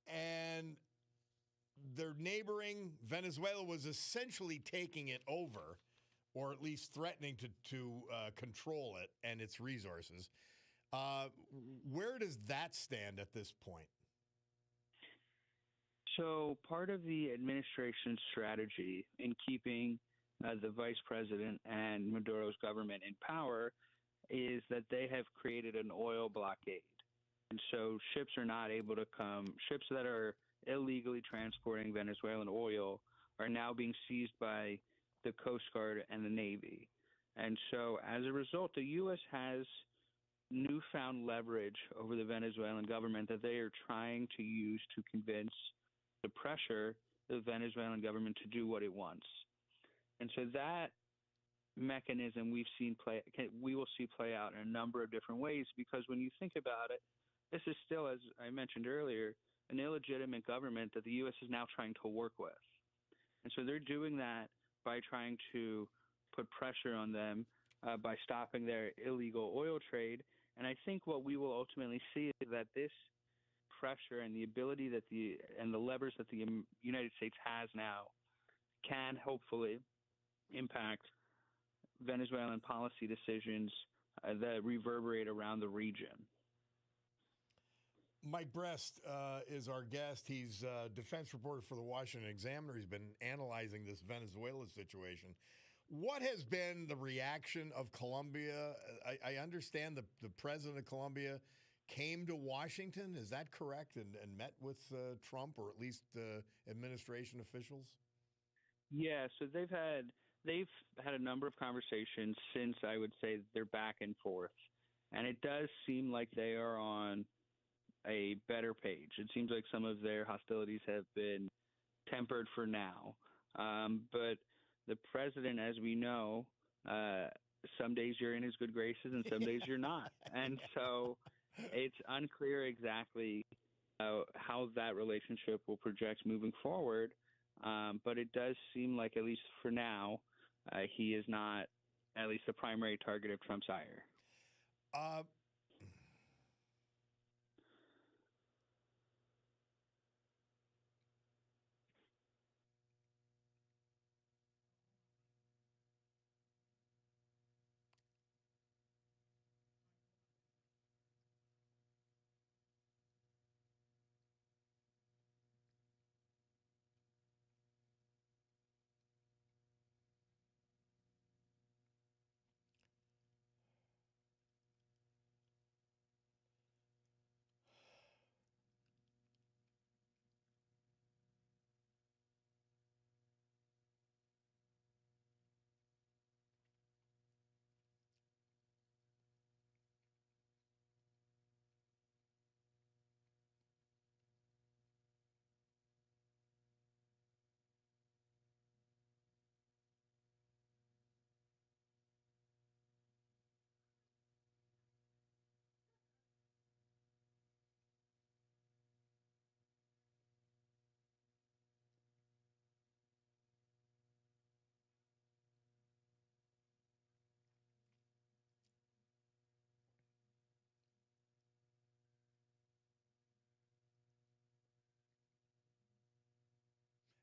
And their neighboring Venezuela was essentially taking it over, or at least threatening to control it and its resources. Where does that stand at this point? So part of the administration's strategy in keeping the vice president and Maduro's government in power is that they have created an oil blockade. And so ships are not able to come. Ships that are illegally transporting Venezuelan oil are now being seized by the Coast Guard and the Navy. And so as a result, the U.S. has newfound leverage over the Venezuelan government that they are trying to use to convince, to pressure the Venezuelan government to do what it wants. And so that mechanism we will see play out in a number of different ways, because when you think about it, this is still, as I mentioned earlier, an illegitimate government that the U.S. is now trying to work with. And so they're doing that by trying to put pressure on them by stopping their illegal oil trade. And I think what we will ultimately see is that this pressure and the ability that and the levers that the United States has now can hopefully impact Venezuelan policy decisions that reverberate around the region. Mike Brest is our guest. He's a defense reporter for the Washington Examiner. He's been analyzing this Venezuela situation. What has been the reaction of Colombia? I understand the president of Colombia came to Washington. Is that correct? And met with Trump, or at least administration officials? Yeah, so they've had a number of conversations since, I would say, they're back and forth. And it does seem like they are on a better page. It seems like some of their hostilities have been tempered for now. But the president, as we know, some days you're in his good graces and some days you're not. And so it's unclear exactly how that relationship will project moving forward. But it does seem like, at least for now, he is not at least the primary target of Trump's ire.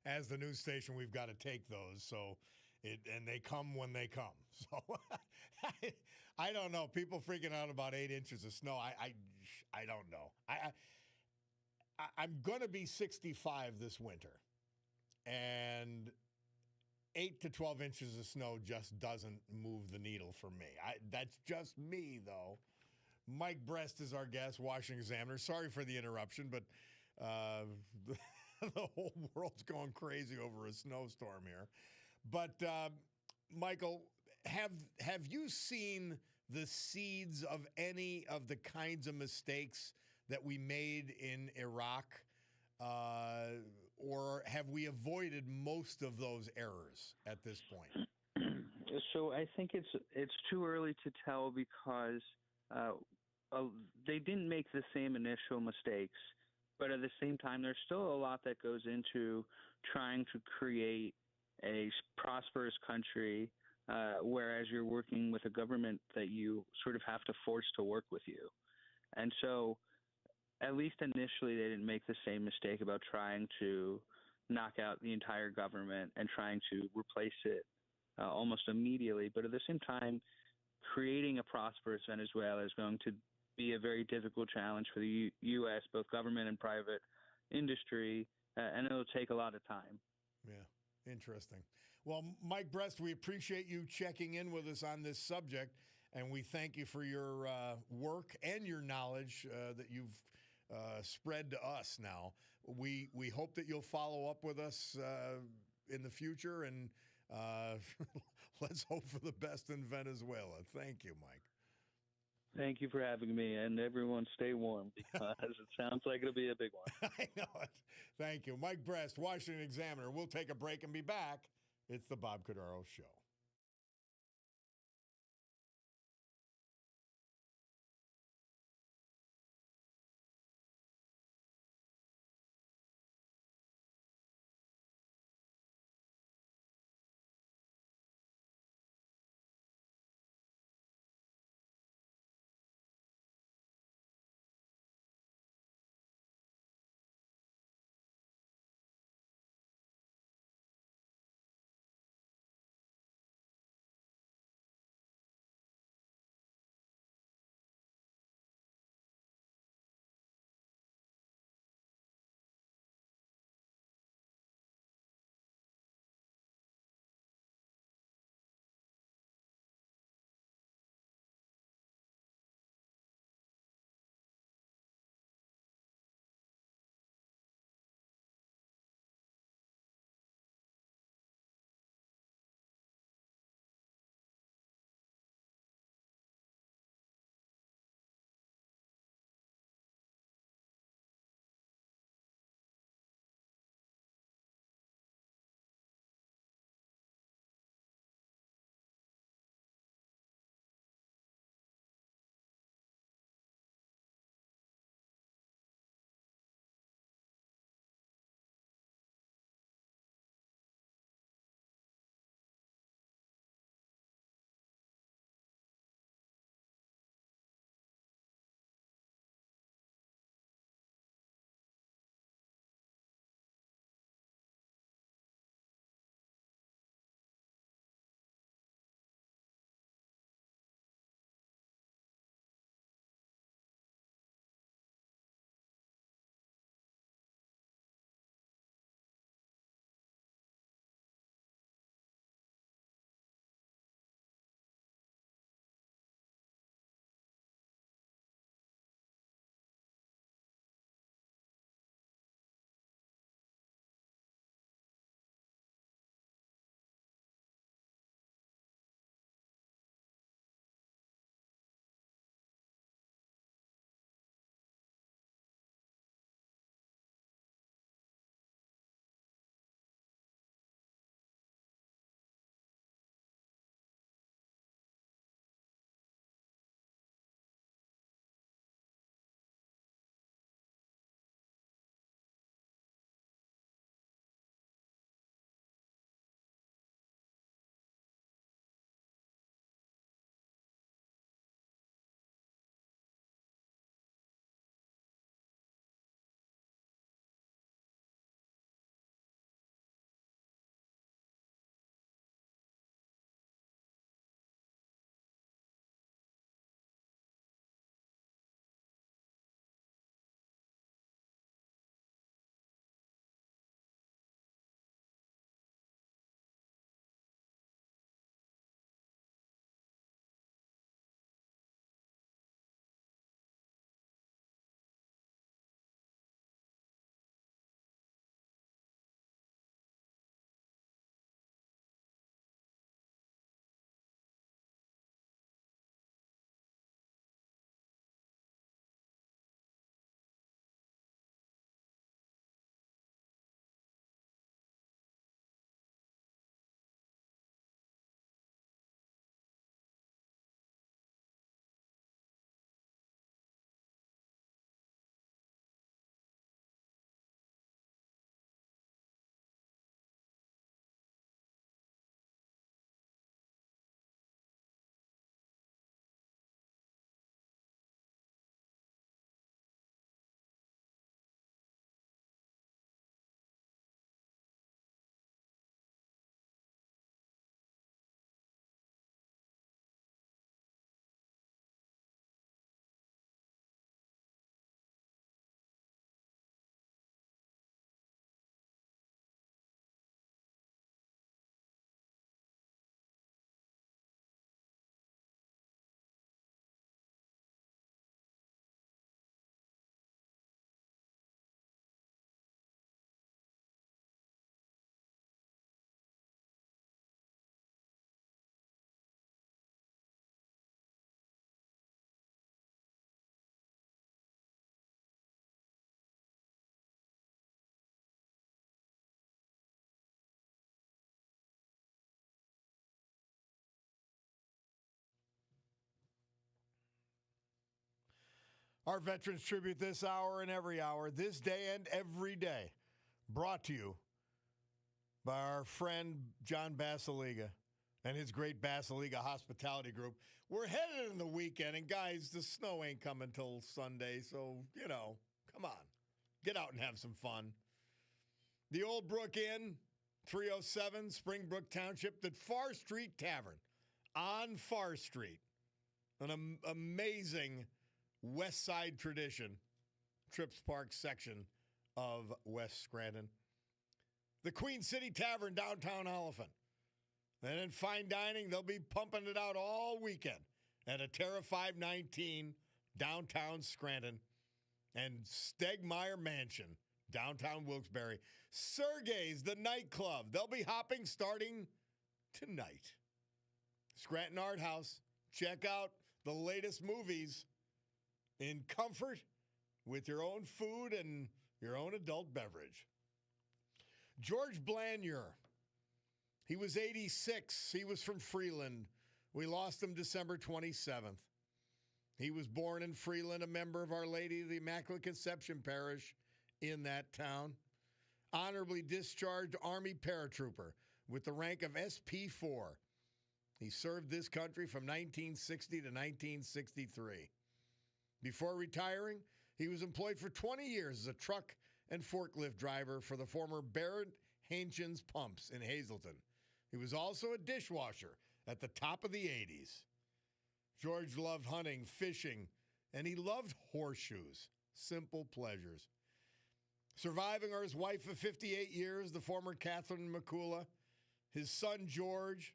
as the news station, we've got to take those. So and they come when they come. So I don't know. People freaking out about 8 inches of snow. I don't know. I'm going to be 65 this winter, and 8 to 12 inches of snow just doesn't move the needle for me. That's just me, though. Mike Brest is our guest, Washington Examiner. Sorry for the interruption, but the whole world's going crazy over a snowstorm here. But Michael, have you seen the seeds of any of the kinds of mistakes that we made in Iraq, or have we avoided most of those errors at this point? So I think it's too early to tell because they didn't make the same initial mistakes, but at the same time, there's still a lot that goes into trying to create a prosperous country, whereas you're working with a government that you sort of have to force to work with you. And so at least initially, they didn't make the same mistake about trying to knock out the entire government and trying to replace it almost immediately. But at the same time, creating a prosperous Venezuela is going to be a very difficult challenge for the U.S., both government and private industry, and it'll take a lot of time. Yeah, interesting. Well, Mike Brest, we appreciate you checking in with us on this subject, and we thank you for your work and your knowledge that you've spread to us now. We hope that you'll follow up with us in the future, and let's hope for the best in Venezuela. Thank you, Mike. Thank you for having me, and everyone stay warm because it sounds like it'll be a big one. I know it. Thank you. Mike Brest, Washington Examiner. We'll take a break and be back. It's the Bob Cordaro Show. Our Veterans Tribute this hour and every hour, this day and every day, brought to you by our friend John Basiliga and his great Basiliga Hospitality Group. We're headed in the weekend, and guys, the snow ain't coming till Sunday, so, come on. Get out and have some fun. The Old Brook Inn, 307 Springbrook Township, the Far Street Tavern on Far Street. An amazing West Side tradition, Trips Park section of West Scranton. The Queen City Tavern, downtown Oliphant. And in fine dining, they'll be pumping it out all weekend at a Terra 519, downtown Scranton. And Stegmeyer Mansion, downtown Wilkes-Barre. Sergey's, the nightclub. They'll be hopping starting tonight. Scranton Art House. Check out the latest movies in comfort with your own food and your own adult beverage. George Blanier. He was 86. He was from Freeland. We lost him December 27th. He was born in Freeland, a member of Our Lady of the Immaculate Conception Parish in that town. Honorably discharged Army paratrooper with the rank of SP4. He served this country from 1960 to 1963. Before retiring, he was employed for 20 years as a truck and forklift driver for the former Barrett Hanchin's Pumps in Hazleton. He was also a dishwasher at the top of the 80s. George loved hunting, fishing, and he loved horseshoes. Simple pleasures. Surviving are his wife of 58 years, the former Catherine McCullough, his son George,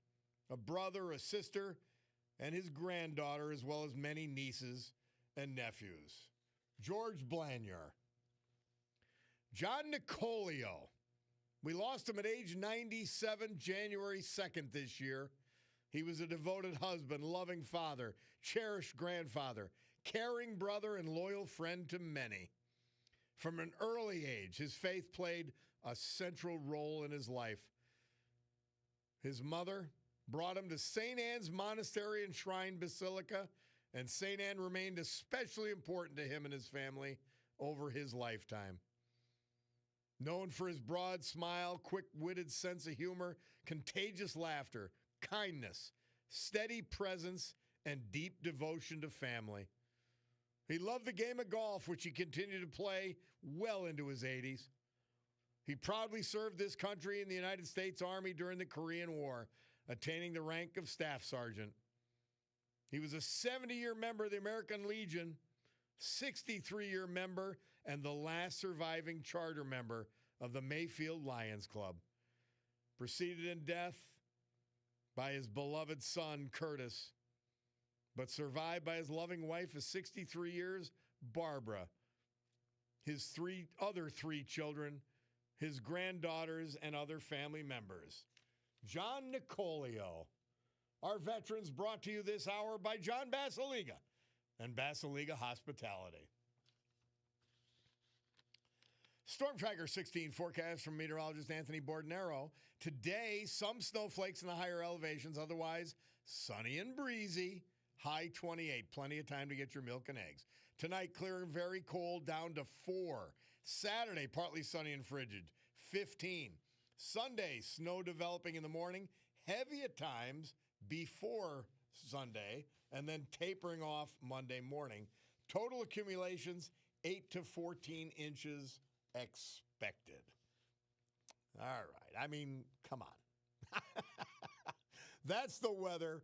a brother, a sister, and his granddaughter, as well as many nieces and nephews. George Blanier. John Nicolio. We lost him at age 97, January 2nd this year. He was a devoted husband, loving father, cherished grandfather, caring brother, and loyal friend to many. From an early age, his faith played a central role in his life. His mother brought him to St. Anne's Monastery and Shrine Basilica, and St. Anne remained especially important to him and his family over his lifetime. Known for his broad smile, quick-witted sense of humor, contagious laughter, kindness, steady presence, and deep devotion to family. He loved the game of golf, which he continued to play well into his 80s. He proudly served this country in the United States Army during the Korean War, attaining the rank of Staff Sergeant. He was a 70-year member of the American Legion, 63-year member, and the last surviving charter member of the Mayfield Lions Club. Preceded in death by his beloved son, Curtis, but survived by his loving wife of 63 years, Barbara, his other three children, his granddaughters, and other family members. John Nicolio. Our veterans brought to you this hour by John Basiliga and Basiliga Hospitality. Storm Tracker 16 forecast from meteorologist Anthony Bordenero. Today, some snowflakes in the higher elevations, otherwise sunny and breezy. High 28. Plenty of time to get your milk and eggs. Tonight, clear and very cold, down to 4. Saturday, partly sunny and frigid, 15. Sunday, snow developing in the morning, heavy at times before Sunday, and then tapering off Monday morning. Total accumulations, 8 to 14 inches expected. All right. I mean, come on. That's the weather.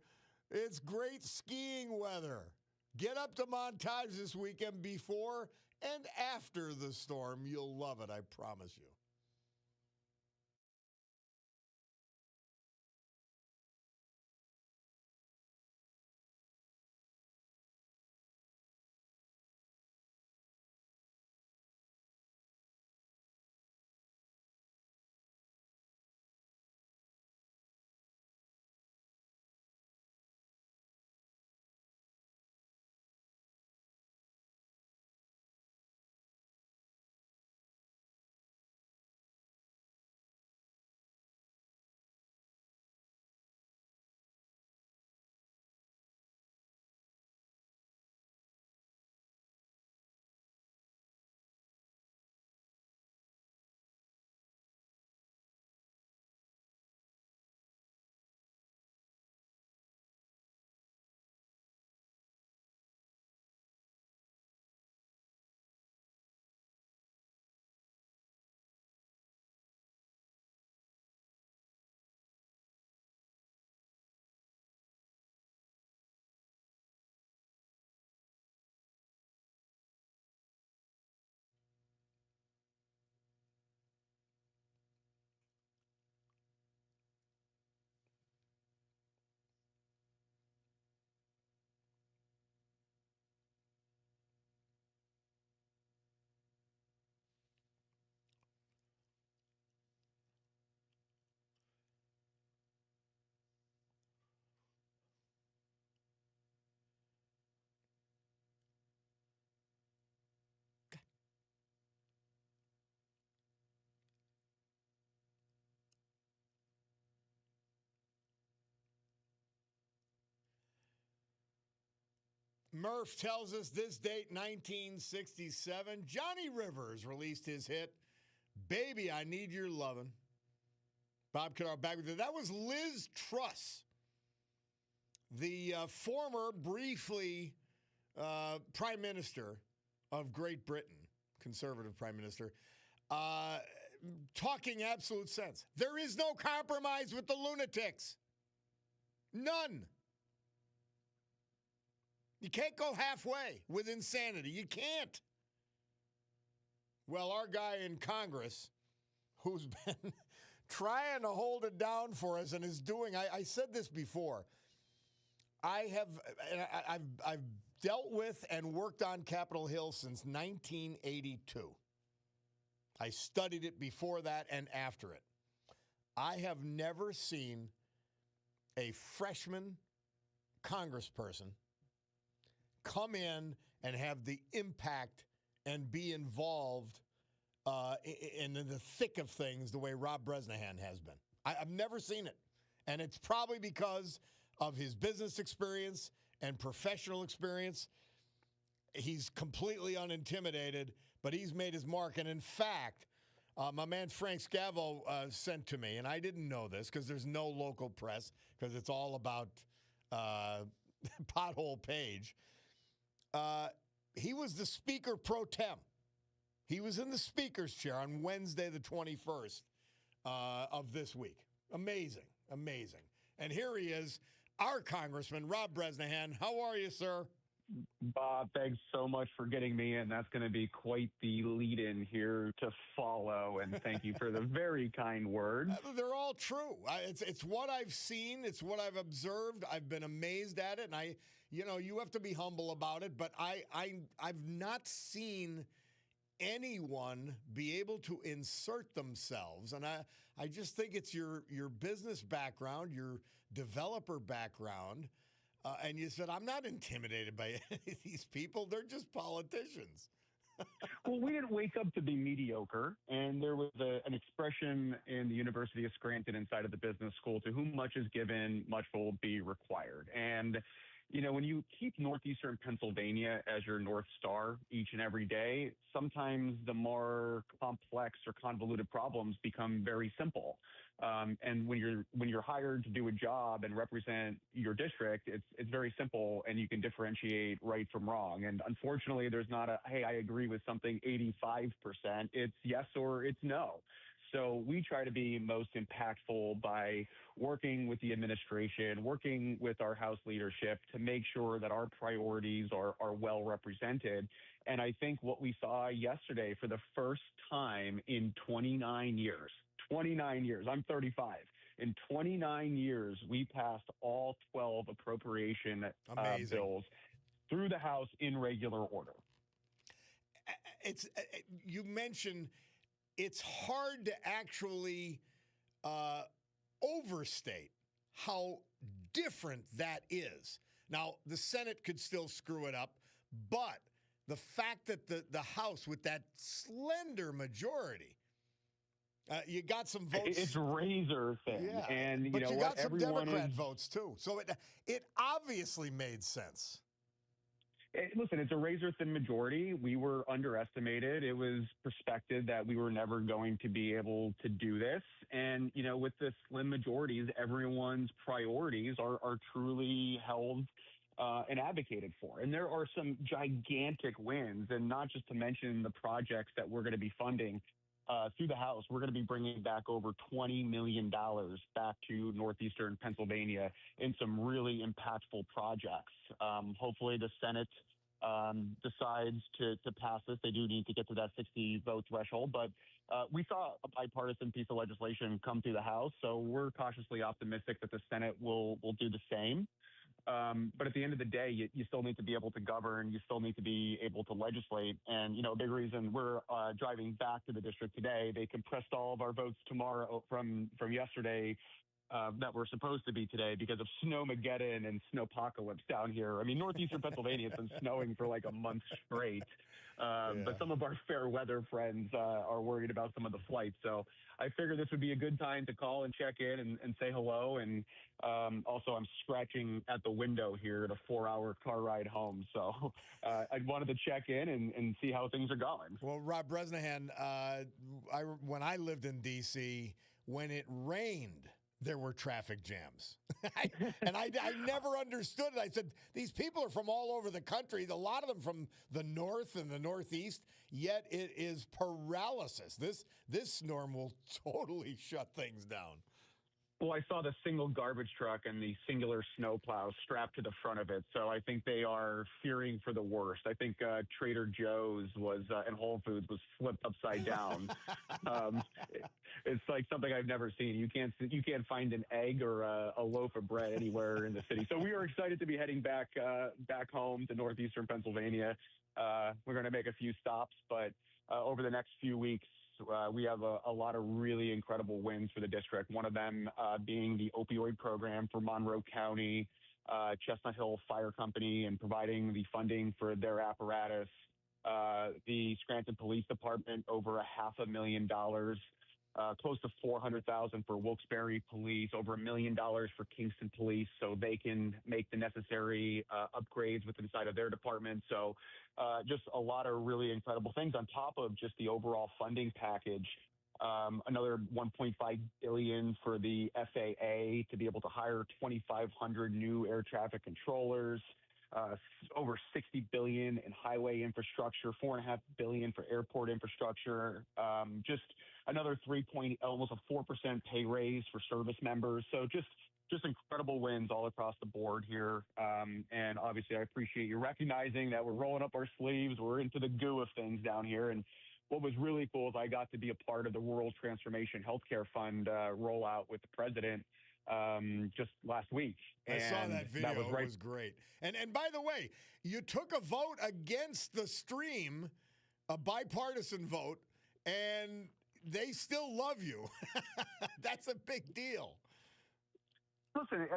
It's great skiing weather. Get up to Montage this weekend before and after the storm. You'll love it, I promise you. Murph tells us this date, 1967. Johnny Rivers released his hit, Baby, I Need Your Lovin'. Bob Cordaro back with it. That was Liz Truss, the former, briefly, Prime Minister of Great Britain, conservative Prime Minister, talking absolute sense. There is no compromise with the lunatics. None. You can't go halfway with insanity. You can't. Well, our guy in Congress, who's been trying to hold it down for us and is doing, I said this before, I've dealt with and worked on Capitol Hill since 1982. I studied it before that and after it. I have never seen a freshman congressperson come in and have the impact and be involved in the thick of things the way Rob Bresnahan has been. I've never seen it. And it's probably because of his business experience and professional experience. He's completely unintimidated, but he's made his mark. And in fact, my man Frank Scavo sent to me, and I didn't know this because there's no local press because it's all about Pothole Page. He was the Speaker pro tem. He was in the Speaker's chair on Wednesday, the 21st of this week. Amazing, amazing. And here he is, our Congressman, Rob Bresnahan. How are you, sir? Bob, thanks so much for getting me in. That's going to be quite the lead-in here to follow, and thank you for the very kind words. They're all true. It's what I've seen. It's what I've observed. I've been amazed at it, and you have to be humble about it, but I've not seen anyone be able to insert themselves, and I just think it's your business background, your developer background. And you said, I'm not intimidated by any of these people. They're just politicians. Well, we didn't wake up to be mediocre. And there was an expression in the University of Scranton inside of the business school, to whom much is given, much will be required. And, when you keep Northeastern Pennsylvania as your North Star each and every day, sometimes the more complex or convoluted problems become very simple. And when you're hired to do a job and represent your district, it's very simple, and you can differentiate right from wrong. And unfortunately, there's not a, hey, I agree with something 85%. It's yes or it's no. So we try to be most impactful by working with the administration, working with our House leadership to make sure that our priorities are well represented. And I think what we saw yesterday, for the first time in 29 years, I'm 35. In 29 years, we passed all 12 appropriation bills through the House in regular order. You mentioned it's hard to actually overstate how different that is. Now, the Senate could still screw it up, but the fact that the House, with that slender majority, you got some votes. It's razor thin. Yeah, and but you got some Democrat is votes, too. So it obviously made sense. Listen, it's a razor-thin majority. We were underestimated. It was suspected that we were never going to be able to do this. And, with the slim majorities, everyone's priorities are truly held and advocated for. And there are some gigantic wins, and not just to mention the projects that we're going to be funding through the House. We're going to be bringing back over $20 million back to Northeastern Pennsylvania in some really impactful projects. Hopefully the Senate decides to pass this. They do need to get to that 60-vote threshold, but we saw a bipartisan piece of legislation come through the House, so we're cautiously optimistic that the Senate will do the same. But at the end of the day, you still need to be able to govern. You still need to be able to legislate. And, a big reason we're driving back to the district today, they compressed all of our votes tomorrow from yesterday that were supposed to be today because of snowmageddon and snowpocalypse down here. I mean, northeastern Pennsylvania has been snowing for like a month straight. But some of our fair weather friends are worried about some of the flights. So I figured this would be a good time to call and check in and say hello. And also, I'm scratching at the window here at a 4-hour car ride home. So I wanted to check in and see how things are going. Well, Rob Bresnahan, when I lived in D.C., when it rained, there were traffic jams. I never understood it. I said, these people are from all over the country, a lot of them from the north and the northeast, yet it is paralysis. This storm will totally shut things down. Well, I saw the single garbage truck and the singular snowplow strapped to the front of it. So I think they are fearing for the worst. I think Trader Joe's and Whole Foods was flipped upside down. It's like something I've never seen. You can't find an egg or a loaf of bread anywhere in the city. So we are excited to be heading back home to northeastern Pennsylvania. We're going to make a few stops, but over the next few weeks, we have a lot of really incredible wins for the district. One of them being the opioid program for Monroe County, Chestnut Hill Fire Company, and providing the funding for their apparatus. The Scranton Police Department, over $500,000, close to $400,000 for Wilkes-Barre Police, over $1 million for Kingston Police, so they can make the necessary upgrades within inside of their department. So just a lot of really incredible things on top of just the overall funding package. Another $1.5 billion for the FAA to be able to hire 2,500 new air traffic controllers. Over $60 billion in highway infrastructure, $4.5 billion for airport infrastructure, just another almost a 4% pay raise for service members. So just incredible wins all across the board here. And obviously, I appreciate you recognizing that we're rolling up our sleeves. We're into the goo of things down here. And what was really cool is I got to be a part of the Rural Transformation Healthcare Fund rollout with the president just last week. I saw that video. It was great. And by the way, you took a vote against the stream, a bipartisan vote, and they still love you. That's a big deal. Listen,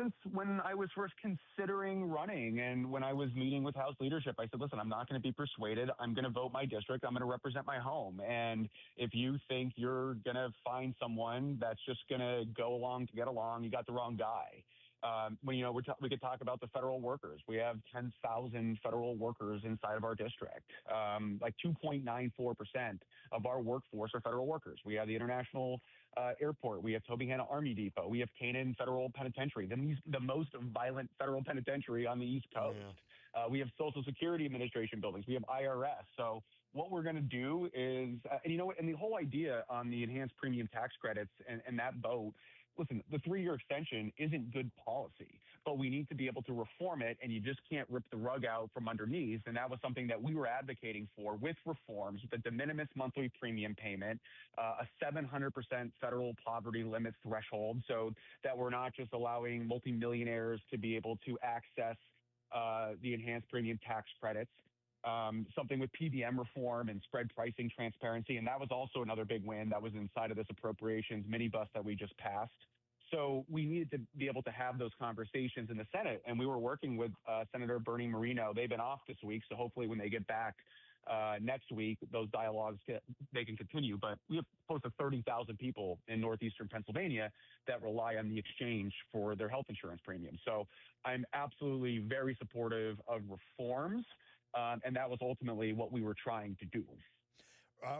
since when I was first considering running and when I was meeting with House leadership, I said, listen, I'm not going to be persuaded. I'm going to vote my district. I'm going to represent my home. And if you think you're going to find someone that's just going to go along to get along, you got the wrong guy. We could talk about the federal workers. We have 10,000 federal workers inside of our district. Like 2.94% of our workforce are federal workers. We have the International Airport. We have Tobyhanna Army Depot. We have Canaan Federal Penitentiary, the most violent federal penitentiary on the East Coast. Yeah. We have Social Security Administration buildings. We have IRS. So what we're going to do is, and the whole idea on the enhanced premium tax credits and that vote, listen, the 3-year extension isn't good policy, but we need to be able to reform it, and you just can't rip the rug out from underneath. And that was something that we were advocating for with reforms, with a de minimis monthly premium payment, a 700% federal poverty limit threshold, so that we're not just allowing multimillionaires to be able to access the enhanced premium tax credits. Something with PBM reform and spread pricing transparency. And that was also another big win that was inside of this appropriations minibus that we just passed. So we needed to be able to have those conversations in the Senate. And we were working with Senator Bernie Moreno. They've been off this week. So hopefully when they get back next week, those dialogues, they can continue. But we have close to 30,000 people in northeastern Pennsylvania that rely on the exchange for their health insurance premiums. So I'm absolutely very supportive of reforms. And that was ultimately what we were trying to do.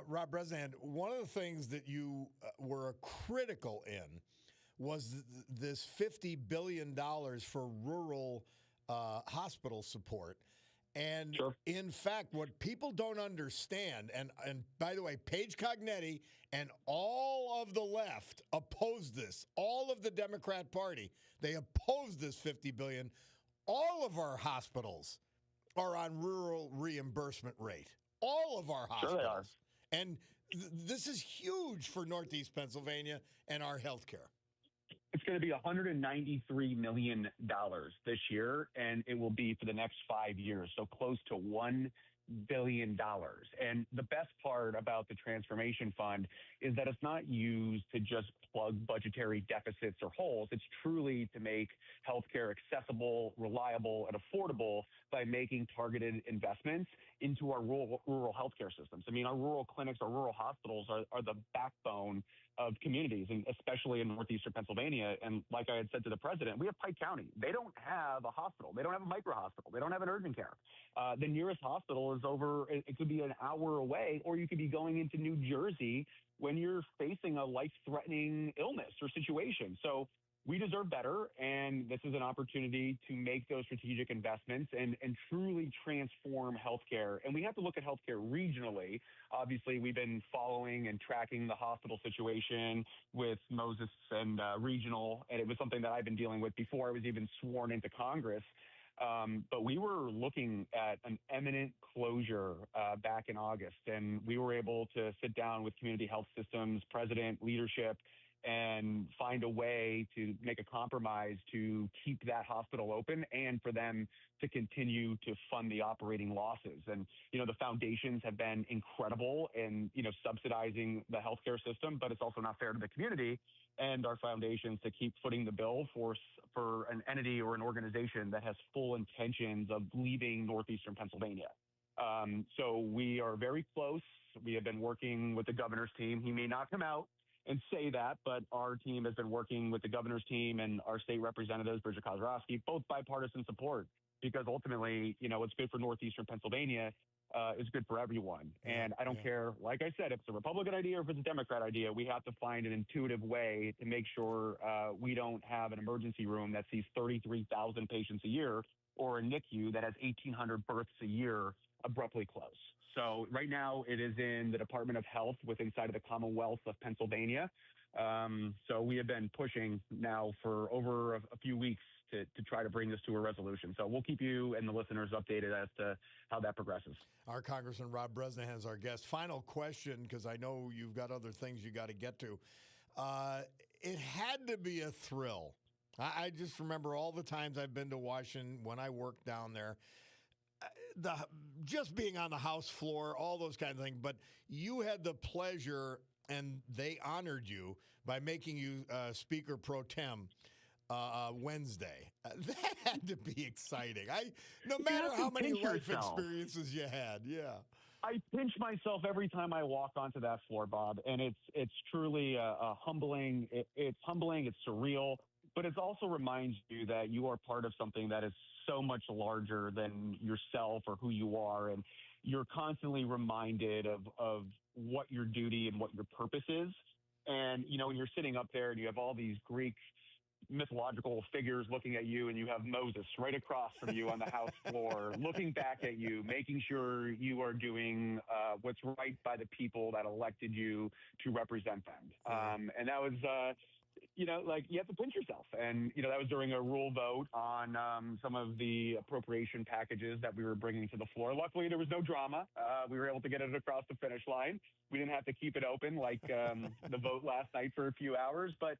Rob Bresnahan, one of the things that you were critical in was this $50 billion for rural hospital support. And sure. In fact, what people don't understand, and by the way, Paige Cognetti and all of the left opposed this, all of the Democrat Party, they opposed this $50 billion. All of our hospitals are on rural reimbursement rate. All of our hospitals. Sure they are. And this is huge for Northeast Pennsylvania and our health care. It's going to be $193 million this year, and it will be for the next 5 years. So close to $1 billion. And the best part about the transformation fund is that it's not used to just plug budgetary deficits or holes. It's truly to make healthcare accessible, reliable, and affordable by making targeted investments into our rural healthcare systems. I mean, our rural clinics, our rural hospitals are the backbone of communities, and especially in northeastern Pennsylvania. And like I had said to the president, we have Pike County. They don't have a hospital. They don't have a micro hospital. They don't have an urgent care. The nearest hospital is it could be an hour away, or you could be going into New Jersey when you're facing a life-threatening illness or situation. So we deserve better, and this is an opportunity to make those strategic investments and truly transform healthcare. And we have to look at healthcare regionally. Obviously, we've been following and tracking the hospital situation with Moses and regional, and it was something that I've been dealing with before I was even sworn into Congress. But we were looking at an imminent closure back in August, and we were able to sit down with community health systems, president, leadership, and find a way to make a compromise to keep that hospital open and for them to continue to fund the operating losses. And, the foundations have been incredible in, subsidizing the healthcare system, but it's also not fair to the community and our foundations to keep footing the bill for an entity or an organization that has full intentions of leaving northeastern Pennsylvania. So we are very close. We have been working with the governor's team. He may not come out and say that, but our team has been working with the governor's team and our state representatives, Bridget Kozrowski, both bipartisan support, because ultimately, what's good for northeastern Pennsylvania is good for everyone. And I don't care, like I said, if it's a Republican idea or if it's a Democrat idea, we have to find an intuitive way to make sure we don't have an emergency room that sees 33,000 patients a year or a NICU that has 1,800 births a year abruptly close. So right now it is in the Department of Health inside of the Commonwealth of Pennsylvania. So we have been pushing now for over a few weeks to try to bring this to a resolution. So we'll keep you and the listeners updated as to how that progresses. Our Congressman Rob Bresnahan is our guest. Final question, because I know you've got other things you got to get to. It had to be a thrill. I just remember all the times I've been to Washington when I worked down there. Just being on the House floor, all those kinds of things. But you had the pleasure, and they honored you by making you Speaker pro tem Wednesday. That had to be exciting. No matter how many life experiences you had, yeah. I pinch myself every time I walk onto that floor, Bob, and it's truly humbling. It's humbling. It's surreal, but it also reminds you that you are part of something that is so much larger than yourself or who you are, and you're constantly reminded of what your duty and what your purpose is. And when you're sitting up there and you have all these Greek mythological figures looking at you, and you have Moses right across from you on the House floor, looking back at you, making sure you are doing what's right by the people that elected you to represent them. And that was, you have to pinch yourself. And, that was during a rule vote on some of the appropriation packages that we were bringing to the floor. Luckily, there was no drama. We were able to get it across the finish line. We didn't have to keep it open like the vote last night for a few hours. But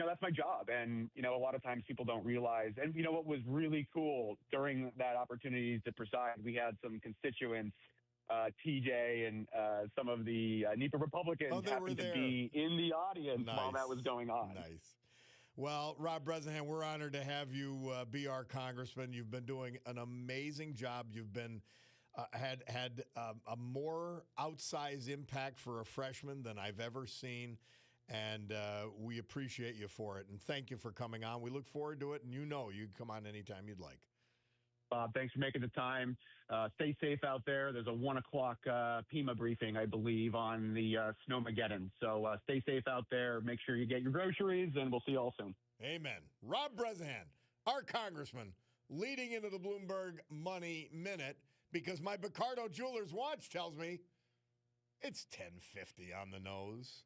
that's my job. And, a lot of times people don't realize. And, what was really cool during that opportunity to preside, we had some constituents, TJ and some of the NEPA Republicans happened to be in the audience while that was going on. Nice. Well, Rob Bresnahan, we're honored to have you be our congressman. You've been doing an amazing job. You've been had a more outsized impact for a freshman than I've ever seen. And we appreciate you for it. And thank you for coming on. We look forward to it. And you can come on anytime you'd like. Bob, thanks for making the time. Stay safe out there. There's a 1 o'clock PEMA briefing, I believe, on the Snowmageddon. So stay safe out there. Make sure you get your groceries, and we'll see you all soon. Amen. Rob Bresnahan, our congressman, leading into the Bloomberg Money Minute, because my Picardo Jewelers watch tells me it's 10:50 on the nose.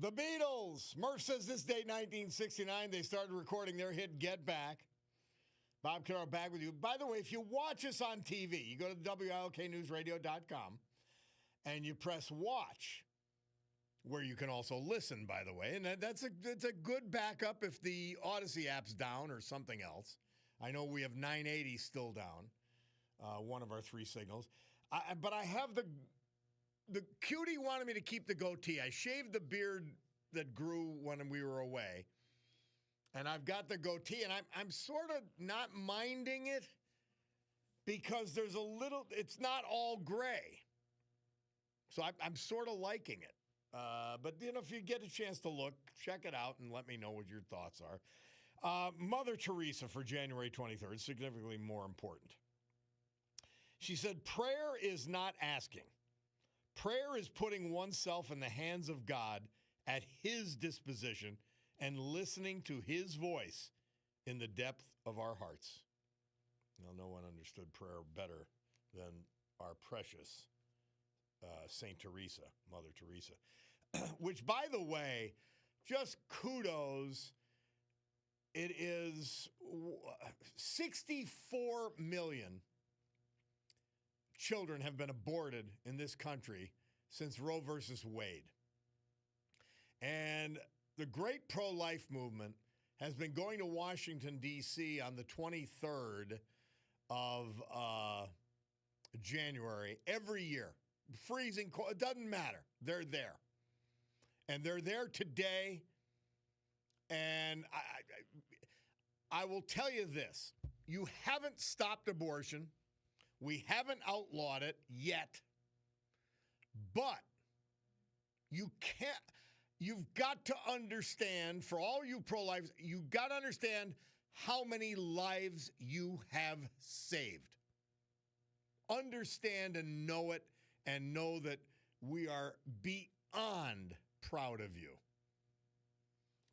The Beatles. Murph says this date, 1969, they started recording their hit Get Back. Bob Cordaro back with you. By the way, if you watch us on TV, you go to WILKNewsRadio.com and you press watch, where you can also listen, by the way. And that's a good backup if the Odyssey app's down or something else. I know we have 980 still down, one of our three signals. But I have the cutie wanted me to keep the goatee. I shaved the beard that grew when we were away. And I've got the goatee, and I'm sort of not minding it because there's a little, it's not all gray. So I'm sort of liking it. But, if you get a chance to look, check it out and let me know what your thoughts are. Mother Teresa for January 23rd, significantly more important. She said, prayer is not asking. Prayer is putting oneself in the hands of God at his disposition and listening to his voice in the depth of our hearts. Now, no one understood prayer better than our precious Saint Teresa, Mother Teresa. Which, by the way, just kudos. It is 64 million children have been aborted in this country since Roe versus Wade. And the great pro-life movement has been going to Washington, D.C. on the 23rd of January every year. Freezing cold, it doesn't matter. They're there. And they're there today. And I will tell you this. You haven't stopped abortion. We haven't outlawed it yet. But you've got to understand, for all you pro-life, you've got to understand how many lives you have saved. Understand and know it, and know that we are beyond proud of you.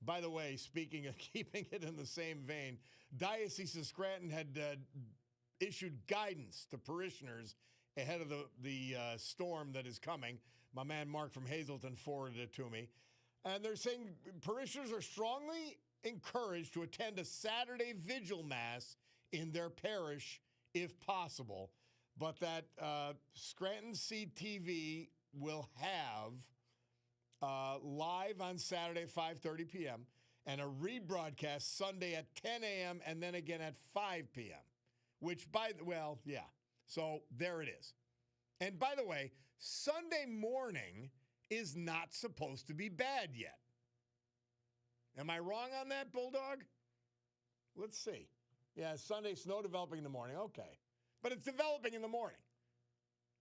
By the way, speaking of keeping it in the same vein, Diocese of Scranton had issued guidance to parishioners ahead of the storm that is coming. My man Mark from Hazleton forwarded it to me. And they're saying parishioners are strongly encouraged to attend a Saturday vigil mass in their parish if possible, but that Scranton CTV will have live on Saturday, 5:30 p.m., and a rebroadcast Sunday at 10 a.m. and then again at 5 p.m., which so there it is. And by the way, Sunday morning is not supposed to be bad yet. Am I wrong on that, Bulldog? Let's see. Yeah, Sunday, snow developing in the morning. Okay. But it's developing in the morning.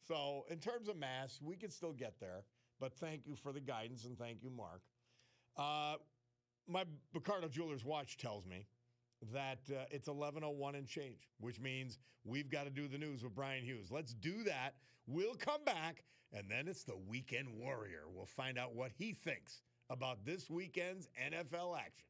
So in terms of mass, we can still get there. But thank you for the guidance, and thank you, Mark. My Picardo Jewelers watch tells me that it's 11:01 and change, which means we've got to do the news with Brian Hughes. Let's do that. We'll come back, and then it's the Weekend Warrior. We'll find out what he thinks about this weekend's NFL action.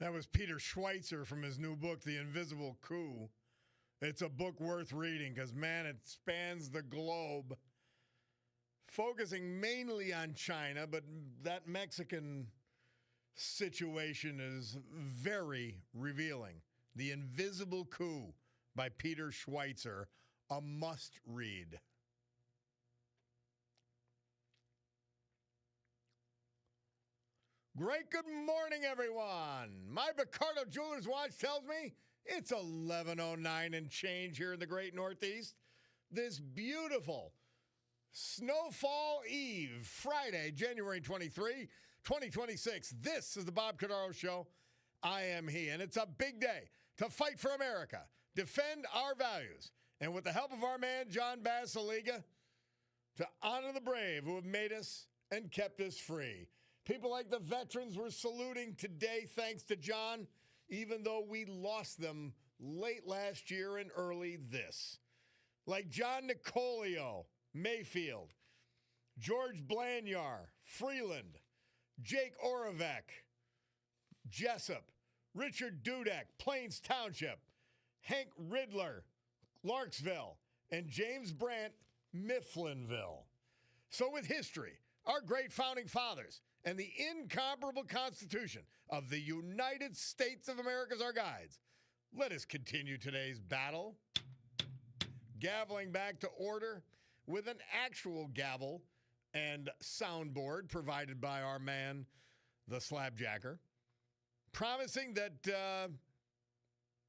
That was Peter Schweitzer from his new book, The Invisible Coup. It's a book worth reading because, man, it spans the globe, focusing mainly on China, but that Mexican situation is very revealing. The Invisible Coup by Peter Schweitzer, a must read. Great good morning, everyone. My Picardo Jewelers watch tells me it's 11:09 and change here in the great Northeast. This beautiful Snowfall Eve, Friday, January 23, 2026. This is the Bob Cordaro Show. I am he, and it's a big day to fight for America, defend our values, and with the help of our man, John Basiliga, to honor the brave who have made us and kept us free. People like the veterans we're saluting today, thanks to John, even though we lost them late last year and early this. Like John Nicolio, Mayfield, George Blanyar, Freeland, Jake Oravec, Jessup, Richard Dudek, Plains Township, Hank Riddler, Larksville, and James Brandt, Mifflinville. So with history, our great founding fathers, and the incomparable Constitution of the United States of America as our guides, let us continue today's battle, gaveling back to order with an actual gavel and soundboard provided by our man, the Slabjacker, promising that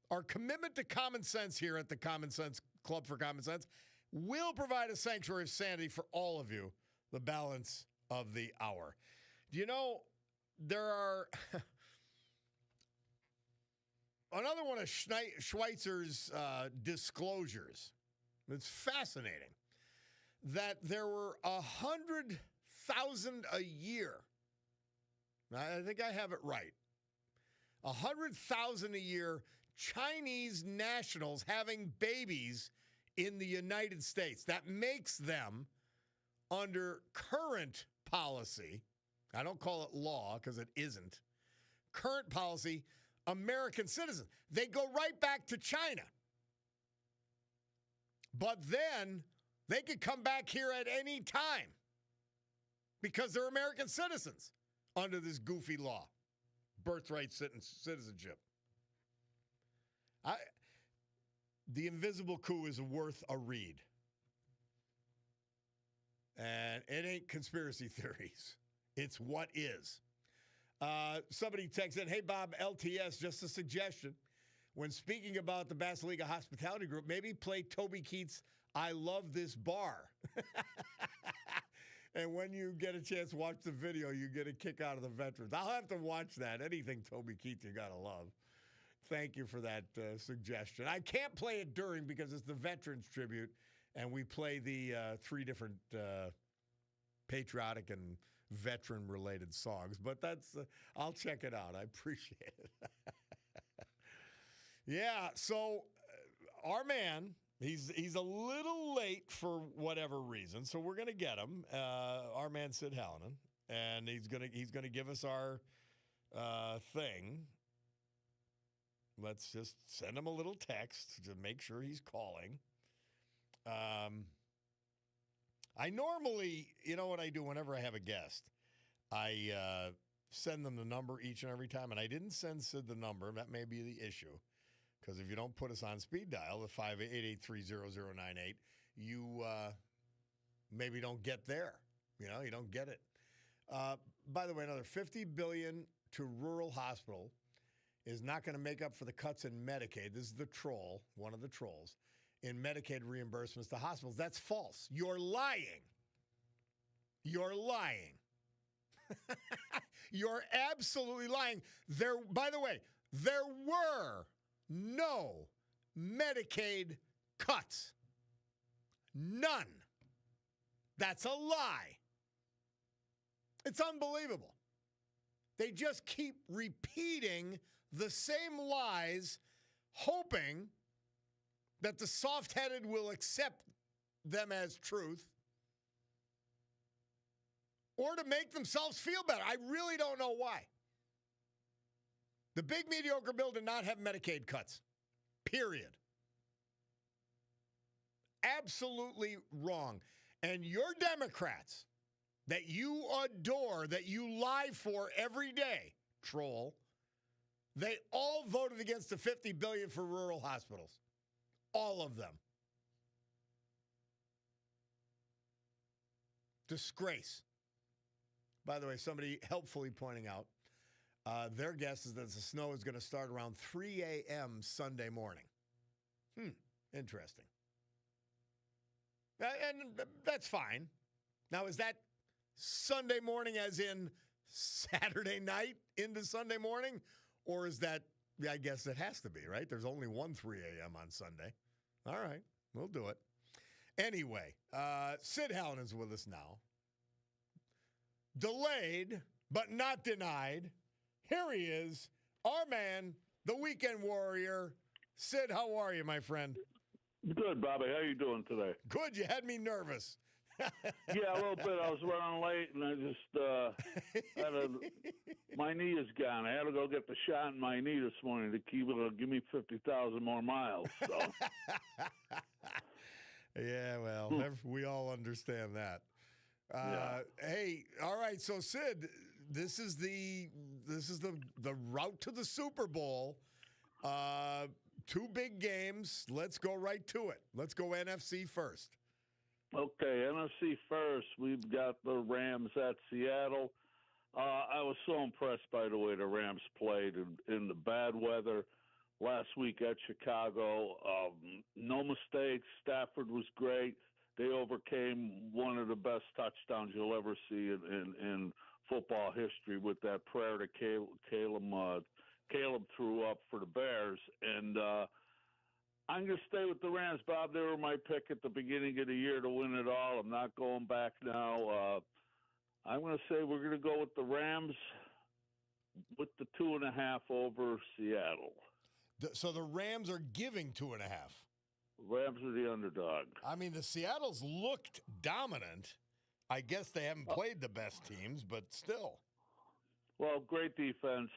our commitment to common sense here at the Common Sense Club for Common Sense will provide a sanctuary of sanity for all of you, the balance of the hour. You know, there are another one of Schweitzer's disclosures. It's fascinating that there were 100,000 a year. I think I have it right. 100,000 a year Chinese nationals having babies in the United States. That makes them, under current policy, I don't call it law because it isn't, current policy, American citizens. They go right back to China. But then they could come back here at any time because they're American citizens under this goofy law, birthright citizenship. The Invisible Coup is worth a read. And it ain't conspiracy theories. It's what is. Somebody texted, hey, Bob, LTS, just a suggestion. When speaking about the Basiliga Hospitality Group, maybe play Toby Keith's I Love This Bar. And when you get a chance to watch the video, you get a kick out of the veterans. I'll have to watch that. Anything Toby Keith you got to love. Thank you for that suggestion. I can't play it during because it's the Veterans Tribute, and we play the three different patriotic and veteran-related songs. But that's I'll check it out. I appreciate it. Yeah, so our man, he's a little late for whatever reason, so we're gonna get him. Our man Sid Hallinan, and he's gonna give us our thing. Let's just send him a little text to make sure he's calling. I normally, you know what I do whenever I have a guest, I send them the number each and every time, and I didn't send Sid the number. That may be the issue, because if you don't put us on speed dial, the 588-883-0098, you maybe don't get there. You know, you don't get it. By the way, another $50 billion to rural hospital is not going to make up for the cuts in Medicaid. This is the troll, one of the trolls, in Medicaid reimbursements to hospitals. That's false. You're lying. You're lying. You're absolutely lying. By the way, there were no Medicaid cuts. None. That's a lie. It's unbelievable. They just keep repeating the same lies, hoping that the soft-headed will accept them as truth or to make themselves feel better. I really don't know why. The big mediocre bill did not have Medicaid cuts. Period. Absolutely wrong. And your Democrats that you adore, that you lie for every day, troll, they all voted against the $50 billion for rural hospitals. All of them. Disgrace. By the way, somebody helpfully pointing out their guess is that the snow is going to start around 3 a.m. Sunday morning. Interesting. And that's fine. Now, is that Sunday morning as in Saturday night into Sunday morning? Or is that, I guess it has to be, right? There's only one 3 a.m. on Sunday. All right, we'll do it. Anyway, Sid Helen is with us now. Delayed, but not denied. Here he is, our man, the weekend warrior. Sid, how are you, my friend? Good, Bobby. How you doing today? Good. You had me nervous. Yeah, a little bit. I was running late, and I just my knee is gone. I had to go get the shot in my knee this morning to give me 50,000 more miles. So. Yeah, well, we all understand that. Yeah. Hey, all right. So, Sid, this is the route to the Super Bowl. 2 big games. Let's go right to it. Let's go NFC first. Okay, NFC first. We've got the Rams at Seattle. I was so impressed by the way the Rams played in the bad weather last week at Chicago. No mistakes. Stafford was great. They overcame one of the best touchdowns you'll ever see in football history with that prayer that Caleb threw up for the Bears. And I'm going to stay with the Rams, Bob. They were my pick at the beginning of the year to win it all. I'm not going back now. I'm going to say we're going to go with the Rams with the 2.5 over Seattle. So the Rams are giving 2.5. Rams are the underdog. I mean, the Seattle's looked dominant. I guess they haven't played the best teams, but still. Well, great defense.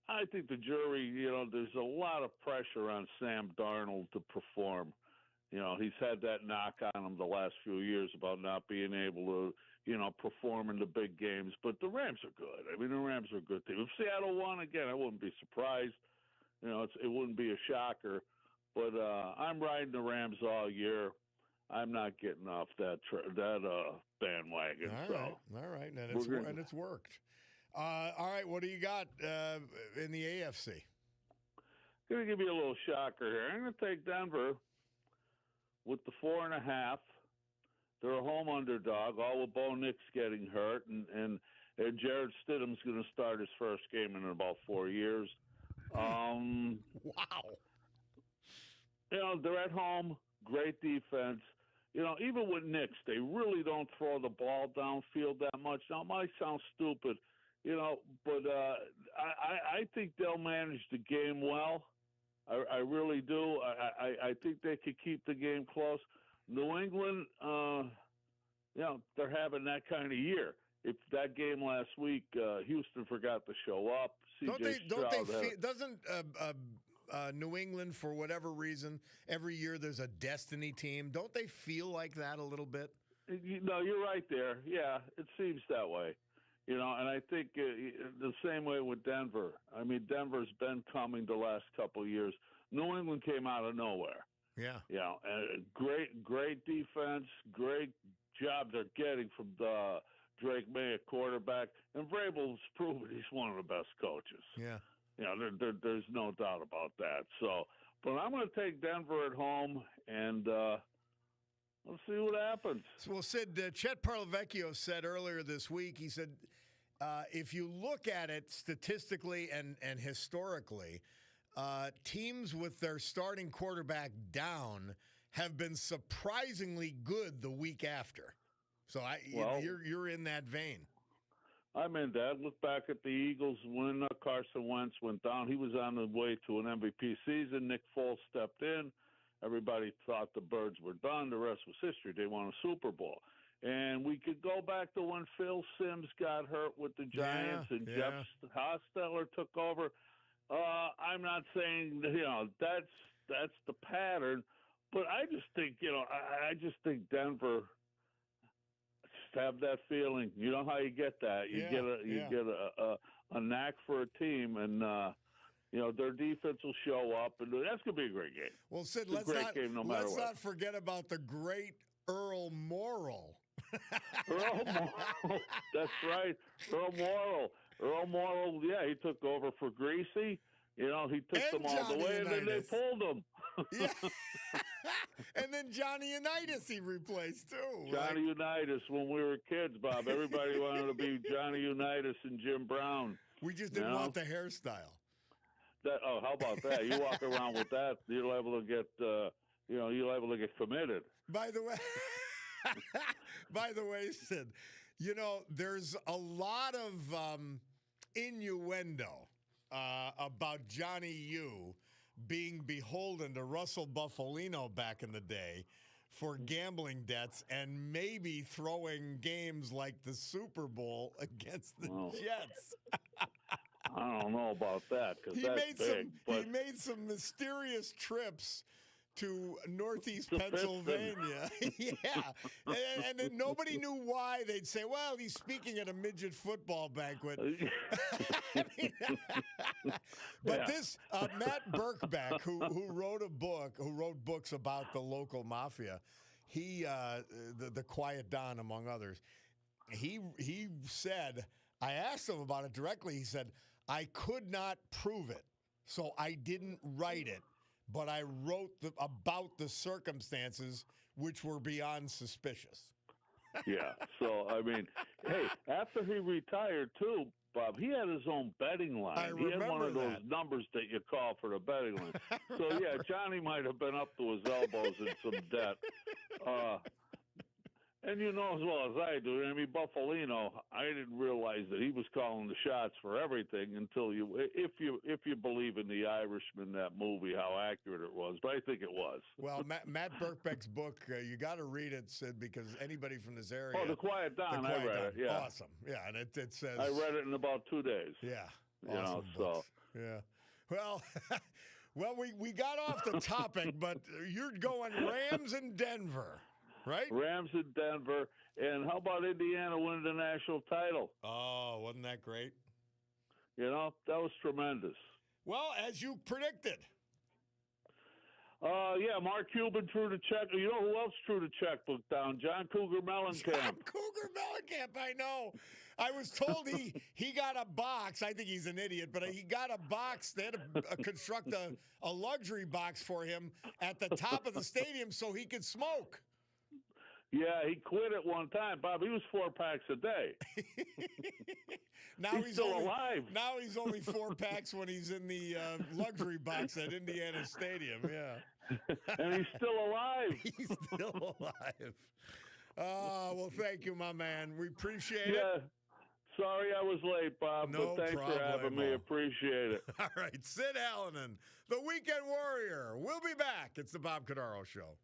I think the jury, there's a lot of pressure on Sam Darnold to perform. He's had that knock on him the last few years about not being able to, perform in the big games. But the Rams are good. I mean, the Rams are a good team. If Seattle won, again, I wouldn't be surprised. It wouldn't be a shocker. But I'm riding the Rams all year. I'm not getting off that bandwagon. All right. And it's worked. All right, what do you got in the AFC? Going to give you a little shocker here. I'm going to take Denver with the 4.5. They're a home underdog, all with Bo Nix getting hurt, and Jared Stidham's going to start his first game in about 4 years. Wow. They're at home, great defense. Even with Nix, they really don't throw the ball downfield that much. Now, it might sound stupid, but I think they'll manage the game well. I really do. I think they could keep the game close. New England, they're having that kind of year. If that game last week, Houston forgot to show up. Doesn't New England, for whatever reason, every year there's a destiny team? Don't they feel like that a little bit? No, you're right there. Yeah, it seems that way. And I think the same way with Denver. I mean, Denver's been coming the last couple of years. New England came out of nowhere. Yeah. Great defense, great job they're getting from Drake May at quarterback. And Vrabel's proven he's one of the best coaches. Yeah. There's no doubt about that. So, but I'm going to take Denver at home, and let's see what happens. Well, Sid, Chet Parlavecchio said earlier this week, he said, if you look at it statistically and historically, teams with their starting quarterback down have been surprisingly good the week after. So you're in that vein. I'm in that. Look back at the Eagles when Carson Wentz went down. He was on the way to an MVP season. Nick Foles stepped in. Everybody thought the Birds were done. The rest was history. They won a Super Bowl. And we could go back to when Phil Simms got hurt with the Giants and Jeff Hostetler took over. I'm not saying that's the pattern, but I just think I just think Denver just have that feeling. You know how you get that? You get a knack for a team, and their defense will show up, and that's gonna be a great game. Well, Sid, it's a great game no matter let's what. not forget about the great Earl Morrall. Earl Morrall, that's right. Earl Morrall, yeah, he took over for Greasy. He took And them all Johnny the way, Unitas. and then they pulled him. Yeah. And then Johnny Unitas he replaced, too. Johnny Unitas, when we were kids, Bob, everybody wanted to be Johnny Unitas and Jim Brown. We just didn't want the hairstyle. How about that? You walk around with that, you're liable to get, you're liable to get committed. By the way, Sid, there's a lot of innuendo about Johnny U being beholden to Russell Buffalino back in the day for gambling debts and maybe throwing games like the Super Bowl against the Jets. I don't know about that because that's big. He made some mysterious trips to Northeast Pennsylvania. Yeah. And then nobody knew why. They'd say, well, he's speaking at a midget football banquet. But this Matt Birkbeck, who wrote books about the local mafia, he the Quiet Don, among others, he said, I asked him about it directly. He said, I could not prove it, so I didn't write it. But I wrote about the circumstances, which were beyond suspicious. Yeah. So, I mean, hey, after he retired, too, Bob, he had his own betting line. He had one of those numbers that you call for the betting line. So, yeah, Johnny might have been up to his elbows in some debt. And you know as well as I do, I mean, Buffalino, I didn't realize that he was calling the shots for everything until if you believe in The Irishman, that movie, how accurate it was. But I think it was. Well, Matt Birkbeck's book, you got to read it, Sid, because anybody from this area. Oh, The Quiet Don, I read it, yeah. Awesome. Yeah, and it says. I read it in about 2 days. Yeah. Awesome books. Yeah. Well, we got off the topic, but you're going Rams in Denver. Right? Rams in Denver. And how about Indiana winning the national title? Oh, wasn't that great? That was tremendous. Well, as you predicted. Yeah, Mark Cuban threw the check. You know who else threw the checkbook down? John Cougar Mellencamp. John Cougar Mellencamp, I know. I was told he got a box. I think he's an idiot, but he got a box. They had to construct a luxury box for him at the top of the stadium so he could smoke. Yeah, he quit at one time, Bob. He was 4 packs a day. Now he's still alive. Now he's only 4 packs when he's in the luxury box at Indiana Stadium. Yeah, and he's still alive. He's still alive. Well, thank you, my man. We appreciate it. Sorry I was late, Bob, no but thanks for having me. Appreciate it. All right, Sid Hallinan, the Weekend Warrior. We'll be back. It's the Bob Cordaro Show.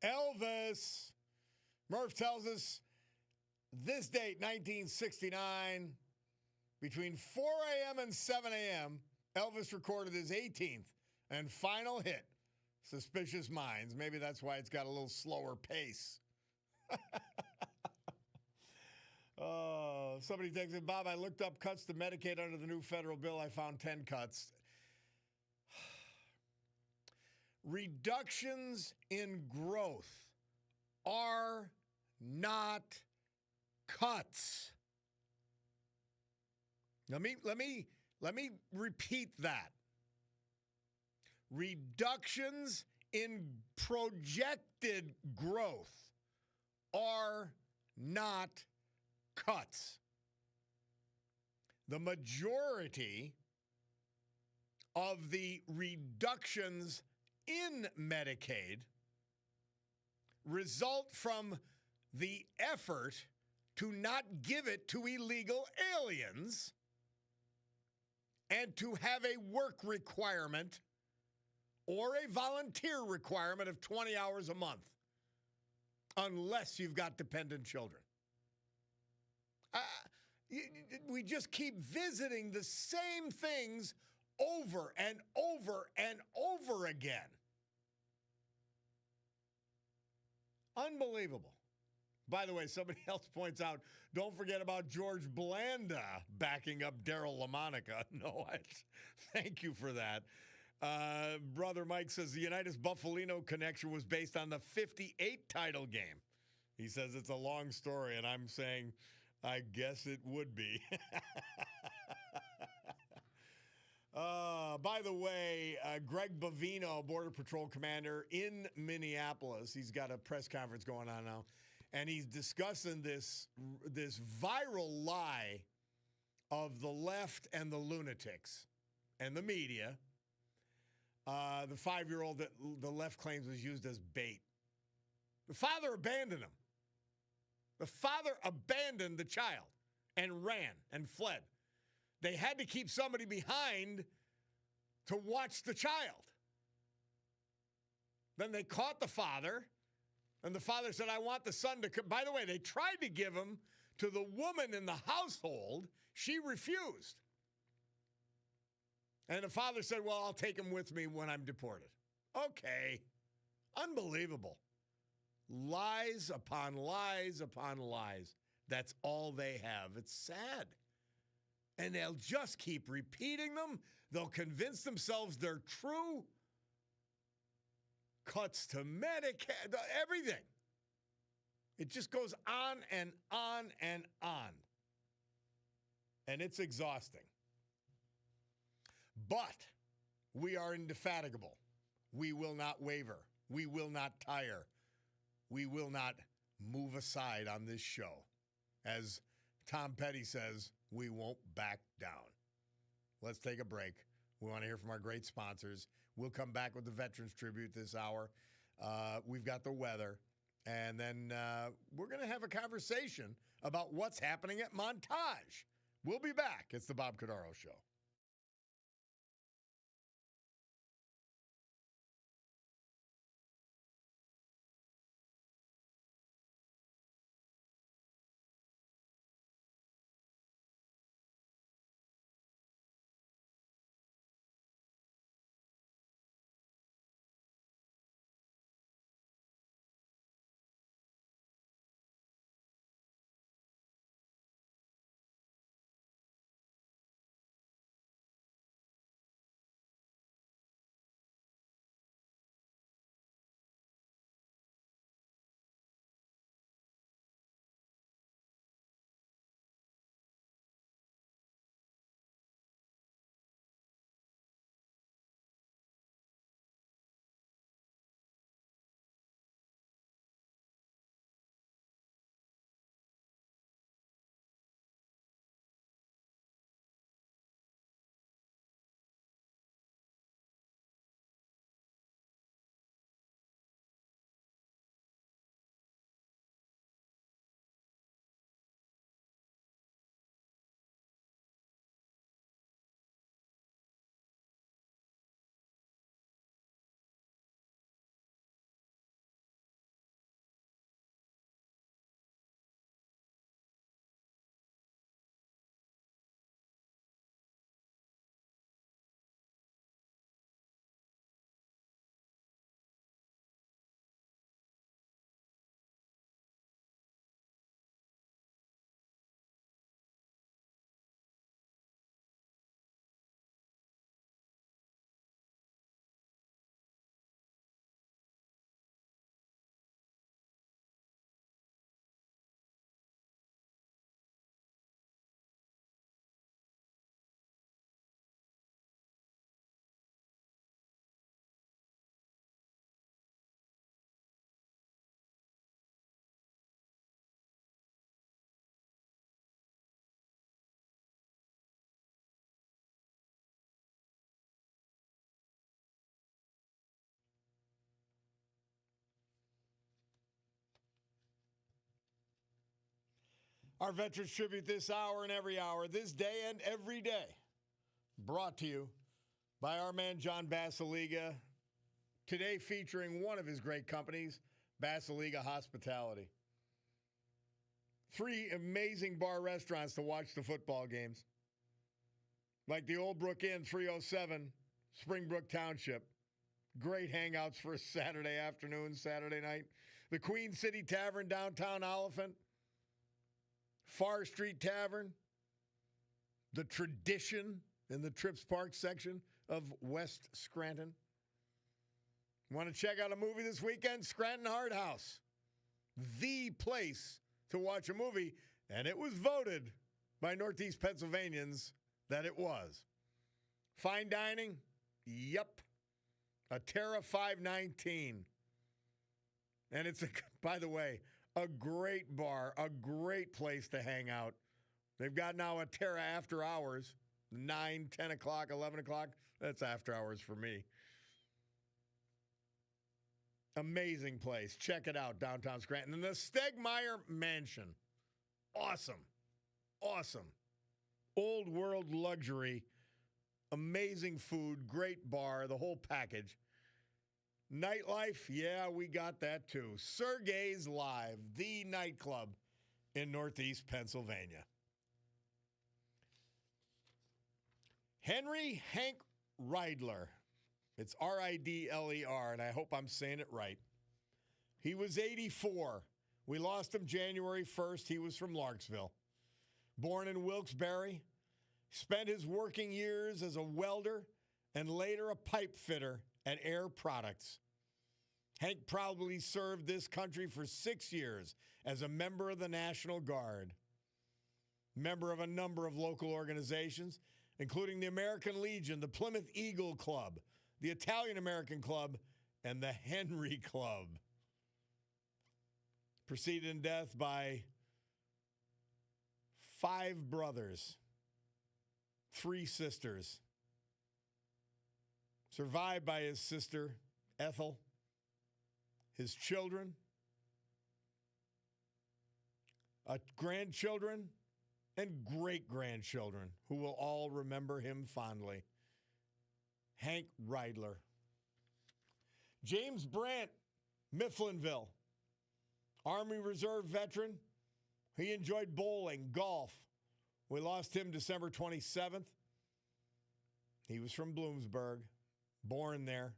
Elvis. Murph tells us this date, 1969, between 4 a.m. and 7 a.m., Elvis recorded his 18th and final hit, Suspicious Minds. Maybe that's why it's got a little slower pace. Oh, somebody texted, Bob, I looked up cuts to Medicaid under the new federal bill. I found 10 cuts. Reductions in growth are not cuts. Let me repeat that. Reductions in projected growth are not cuts. The majority of the reductions in Medicaid result from the effort to not give it to illegal aliens and to have a work requirement or a volunteer requirement of 20 hours a month, unless you've got dependent children. We just keep visiting the same things over and over and over again. Unbelievable. By the way, somebody else points out, don't forget about George Blanda backing up Daryl LaMonica. No, thank you for that. Brother Mike says the Unitas Buffalino connection was based on the 58 title game. He says it's a long story, and I'm saying, I guess it would be. By the way, Greg Bavino, Border Patrol Commander in Minneapolis, he's got a press conference going on now, and he's discussing this viral lie of the left and the lunatics and the media. The 5-year-old that the left claims was used as bait. The father abandoned him. The father abandoned the child and ran and fled. They had to keep somebody behind to watch the child. Then they caught the father, and the father said, I want the son to come. By the way, they tried to give him to the woman in the household. She refused. And the father said, well, I'll take him with me when I'm deported. Okay. Unbelievable. Lies upon lies upon lies. That's all they have. It's sad. And they'll just keep repeating them. They'll convince themselves they're true. Cuts to Medicaid, everything. It just goes on and on and on. And it's exhausting. But we are indefatigable. We will not waver. We will not tire. We will not move aside on this show. As Tom Petty says, we won't back down. Let's take a break. We want to hear from our great sponsors. We'll come back with the Veterans Tribute this hour. We've got the weather. And then we're going to have a conversation about what's happening at Montage. We'll be back. It's the Bob Cordaro Show. Our Veterans Tribute this hour and every hour, this day and every day, brought to you by our man John Basiliga. Today featuring one of his great companies, Basiliga Hospitality. 3 amazing bar restaurants to watch the football games. Like the Old Brook Inn, 307, Springbrook Township. Great hangouts for a Saturday afternoon, Saturday night. The Queen City Tavern, downtown Oliphant. Far Street Tavern. The Tradition in the Trips Park section of West Scranton. Want to check out a movie this weekend? Scranton Hard House. The place to watch a movie, and it was voted by Northeast Pennsylvanians that it was. Fine dining? Yep. A Terra 519. And it's, by the way, a great bar, a great place to hang out. They've got now a Terra after hours, 9, 10 o'clock, 11 o'clock. That's after hours for me. Amazing place. Check it out, downtown Scranton. And the Stegmeyer Mansion. Awesome. Awesome. Old world luxury. Amazing food. Great bar. The whole package. Nightlife. Yeah, we got that too. Sergey's Live, the nightclub in Northeast Pennsylvania. Henry Hank Reidler. It's Ridler, and I hope I'm saying it right. He was 84. We lost him January 1st. He was from Larksville. Born in Wilkes-Barre, spent his working years as a welder and later a pipe fitter at Air Products. Hank proudly served this country for 6 years as a member of the National Guard. Member of a number of local organizations, including the American Legion, the Plymouth Eagle Club, the Italian American Club, and the Henry Club. Preceded in death by 5 brothers, 3 sisters. Survived by his sister, Ethel, his children, grandchildren, and great-grandchildren who will all remember him fondly. Hank Reidler. James Brandt, Mifflinville. Army Reserve veteran. He enjoyed bowling, golf. We lost him December 27th. He was from Bloomsburg, born there.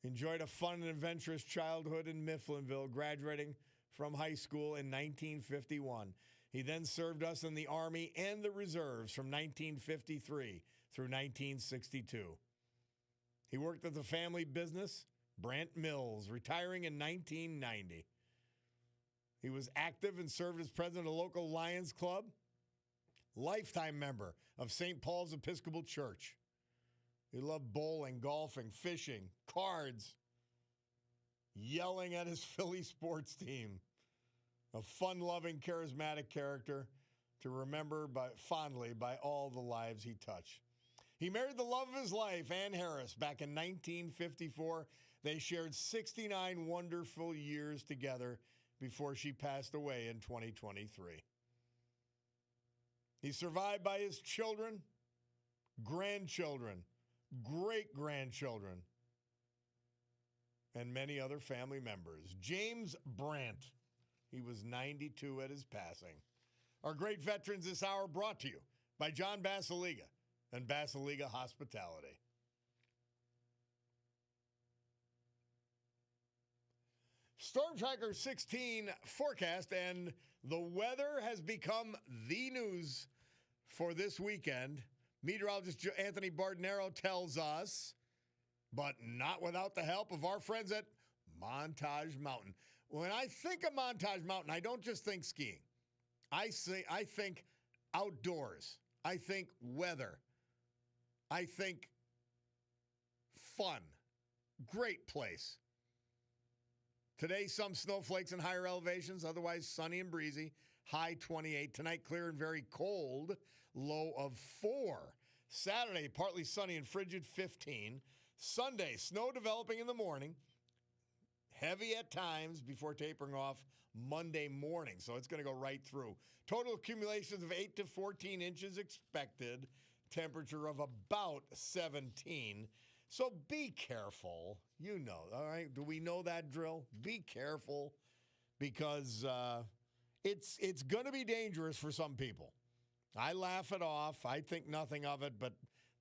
Enjoyed a fun and adventurous childhood in Mifflinville, graduating from high school in 1951. He then served us in the Army and the Reserves from 1953 through 1962. He worked at the family business, Brandt Mills, retiring in 1990. He was active and served as president of local Lions Club, lifetime member of St. Paul's Episcopal Church. He loved bowling, golfing, fishing, cards, yelling at his Philly sports team. A fun-loving, charismatic character to remember fondly by all the lives he touched. He married the love of his life, Ann Harris, back in 1954. They shared 69 wonderful years together before she passed away in 2023. He's survived by his children, grandchildren, great-grandchildren, and many other family members. James Brandt. He was 92 at his passing. Our great veterans this hour brought to you by John Basiliga and Basiliga Hospitality. Storm Tracker 16 forecast, and the weather has become the news for this weekend. Meteorologist Anthony Bardinero tells us, but not without the help of our friends at Montage Mountain. When I think of Montage Mountain, I don't just think skiing. I think outdoors. I think weather. I think fun. Great place. Today, some snowflakes in higher elevations, otherwise sunny and breezy. High 28. Tonight, clear and very cold. Low of 4. Saturday, partly sunny and frigid, 15. Sunday, snow developing in the morning. Heavy at times before tapering off Monday morning. So it's going to go right through. Total accumulations of 8 to 14 inches expected. Temperature of about 17. So be careful. You know, all right? Do we know that drill? Be careful because it's going to be dangerous for some people. I laugh it off. I think nothing of it, but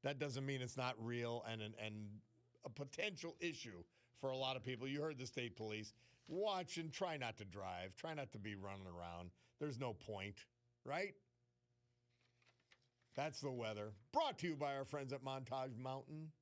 that doesn't mean it's not real and a potential issue for a lot of people. You heard the state police. Watch and try not to drive. Try not to be running around. There's no point, right? That's the weather. Brought to you by our friends at Montage Mountain.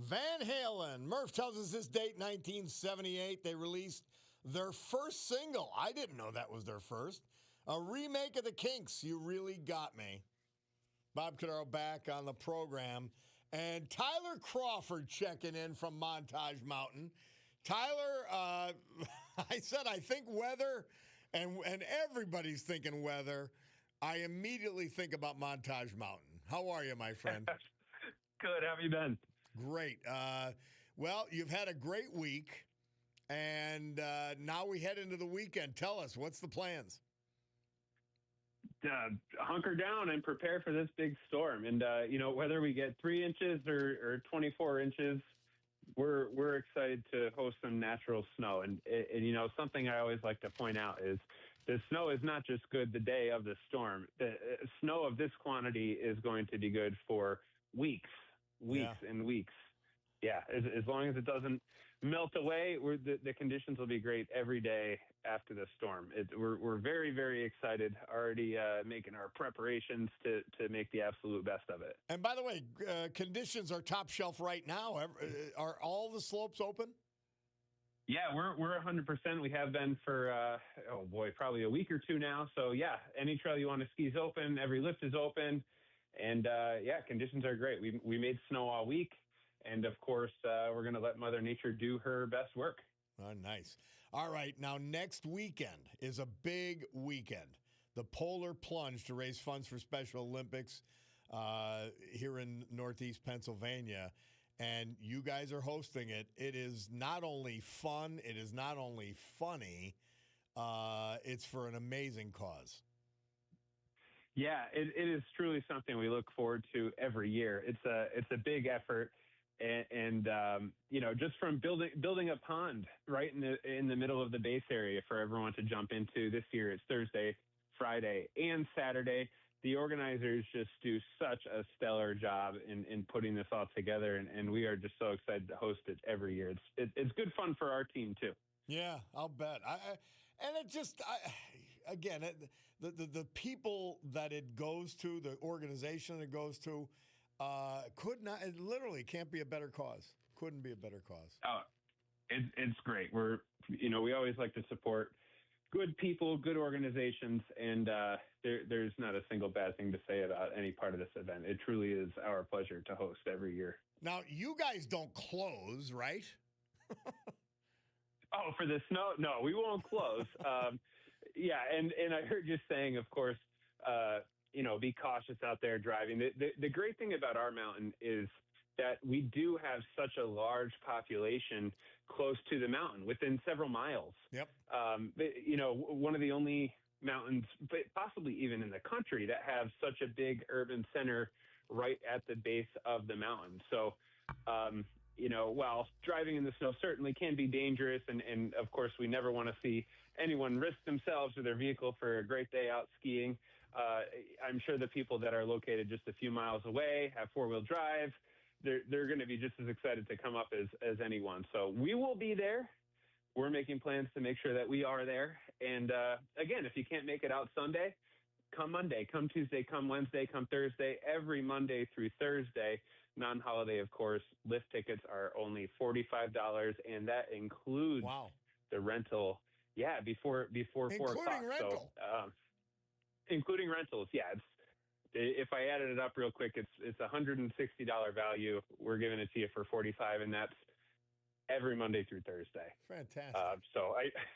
Van Halen. Murph tells us this date, 1978. They released their first single. I didn't know that was their first. A remake of the Kinks, You Really Got Me. Bob Cordaro back on the program. And Tyler Crawford checking in from Montage Mountain. Tyler, I said I think weather, and everybody's thinking weather. I immediately think about Montage Mountain. How are you, my friend? Good. How have you been? Great. Well, you've had a great week, and now we head into the weekend. Tell us, what's the plans? Hunker down and prepare for this big storm. And, whether we get 3 inches or 24 inches, we're excited to host some natural snow. And something I always like to point out is the snow is not just good the day of the storm. The snow of this quantity is going to be good for weeks and weeks. Yeah, as long as it doesn't melt away, the conditions will be great every day after the storm. We're very, very excited, already making our preparations to make the absolute best of it. And by the way, conditions are top shelf right now. Are all the slopes open? Yeah, we're 100%. We have been for, probably a week or two now. So, yeah, any trail you want to ski is open. Every lift is open. And, conditions are great. We made snow all week. And, of course, we're going to let Mother Nature do her best work. Oh, nice. All right. Now, next weekend is a big weekend. The Polar Plunge to raise funds for Special Olympics here in Northeast Pennsylvania. And you guys are hosting it. It is not only fun, it is not only funny, it's for an amazing cause. Yeah, it is truly something we look forward to every year. It's a big effort. And just from building a pond right in the middle of the base area for everyone to jump into. This year it's Thursday, Friday, and Saturday. The organizers just do such a stellar job in putting this all together, and we are just so excited to host it every year. It's good fun for our team too. Yeah, I'll bet. The people that it goes to, the organization it goes to, it literally can't be a better cause. Couldn't be a better cause. Oh, it's great. We always like to support good people, good organizations, and there's not a single bad thing to say about any part of this event. It truly is our pleasure to host every year. Now, you guys don't close, right? Oh, for the snow? No, we won't close. And I heard you saying, of course, be cautious out there driving. The great thing about our mountain is that we do have such a large population close to the mountain, within several miles. Yep. One of the only mountains, but possibly even in the country, that have such a big urban center right at the base of the mountain. So, while driving in the snow certainly can be dangerous, and of course we never want to see anyone risk themselves or their vehicle for a great day out skiing. I'm sure the people that are located just a few miles away, have four-wheel drive, they're going to be just as excited to come up as anyone. So we will be there. We're making plans to make sure that we are there. And again, if you can't make it out Sunday, come Monday, come Tuesday, come Wednesday, come Thursday, every Monday through Thursday. Non-holiday, of course, lift tickets are only $45, and that includes the rental. Yeah, before 4 o'clock. Rental. So, including rentals, yeah. If I added it up real quick, it's $160 value. We're giving it to you for $45, and that's every Monday through Thursday. Fantastic. So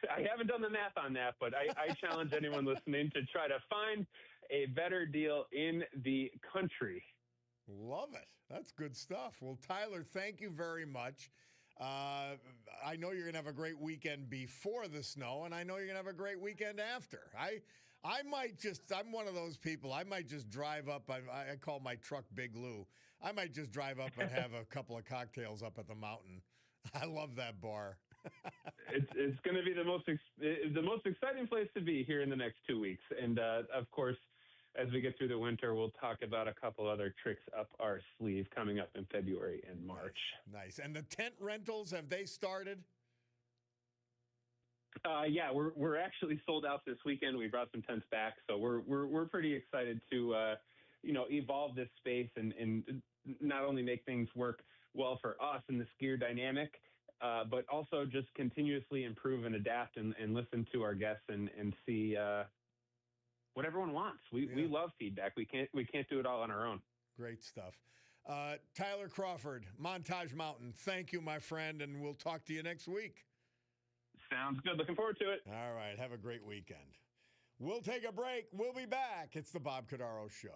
I haven't done the math on that, but I challenge anyone listening to try to find a better deal in the country. Love it. That's good stuff. Well, Tyler, thank you very much. I know you're going to have a great weekend before the snow, and I know you're going to have a great weekend after. I'm one of those people. I might just drive up. I call my truck Big Lou. I might just drive up and have a couple of cocktails up at the mountain. I love that bar. It's going to be the most exciting place to be here in the next 2 weeks. And of course, as we get through the winter, we'll talk about a couple other tricks up our sleeve coming up in February and March. Nice. And the tent rentals, have they started? Yeah, we're actually sold out this weekend. We brought some tents back, so we're pretty excited to evolve this space and not only make things work well for us in the skier dynamic, but also just continuously improve and adapt and listen to our guests and see what everyone wants. We love feedback. We can't do it all on our own. Great stuff. Tyler Crawford, Montage Mountain, thank you, my friend, and we'll talk to you next week. Sounds good. Looking forward to it. All right. Have a great weekend. We'll take a break. We'll be back. It's the Bob Cordaro Show.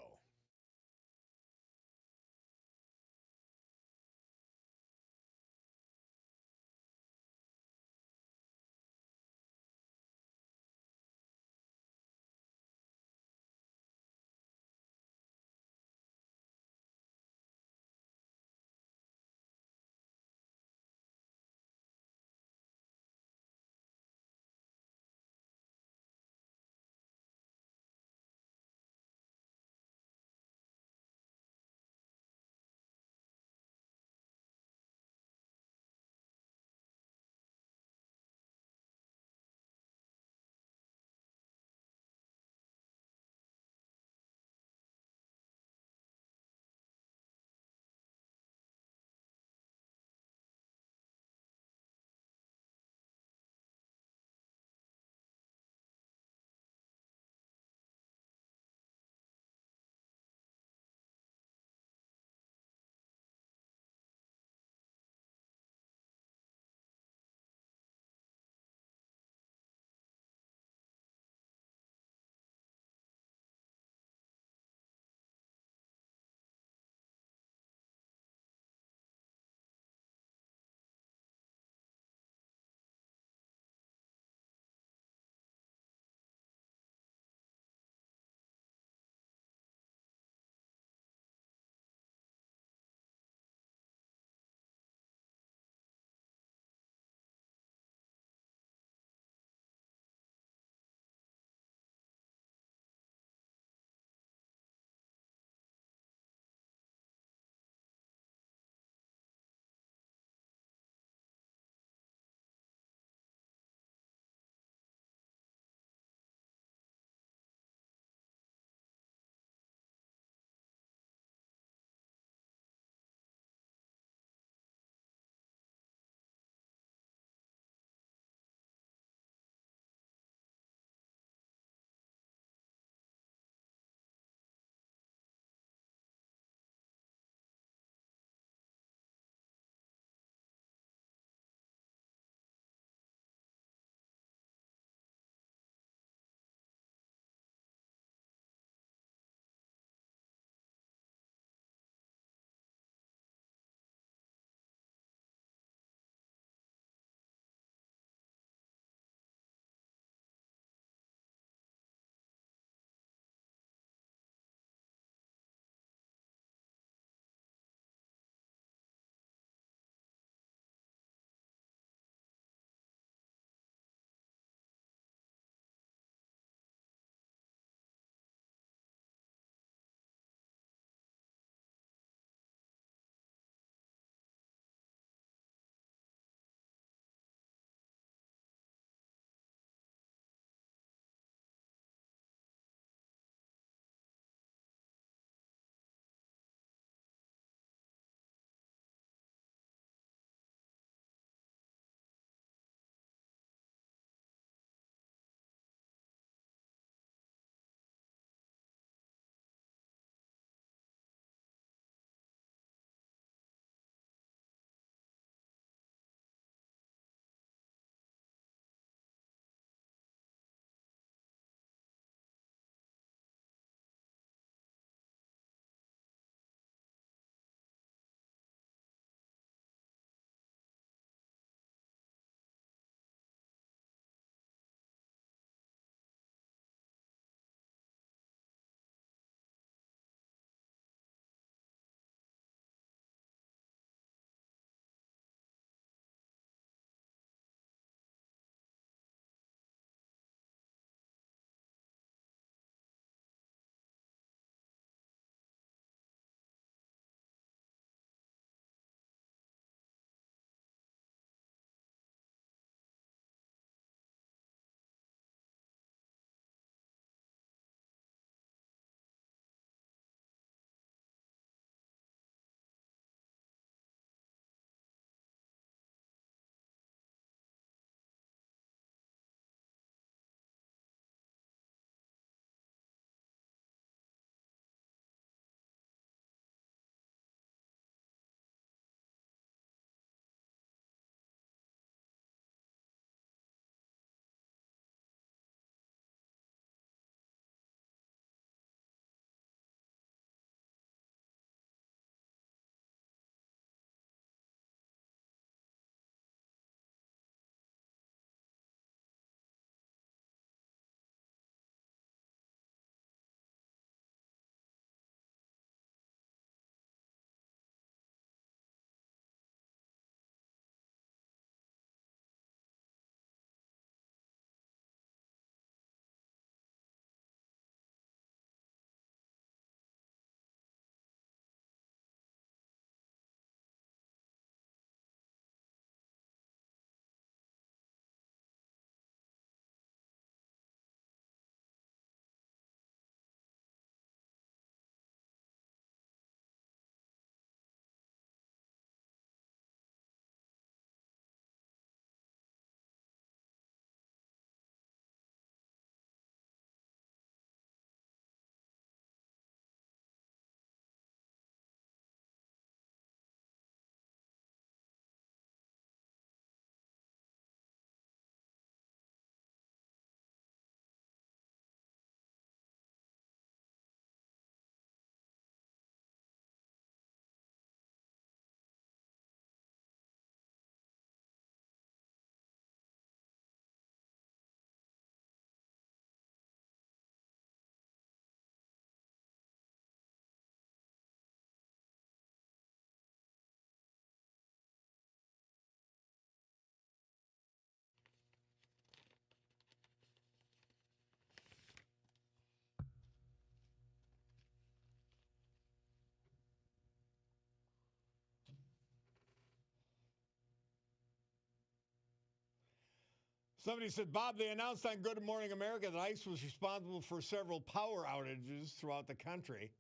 Somebody said, Bob, they announced on Good Morning America that ICE was responsible for several power outages throughout the country.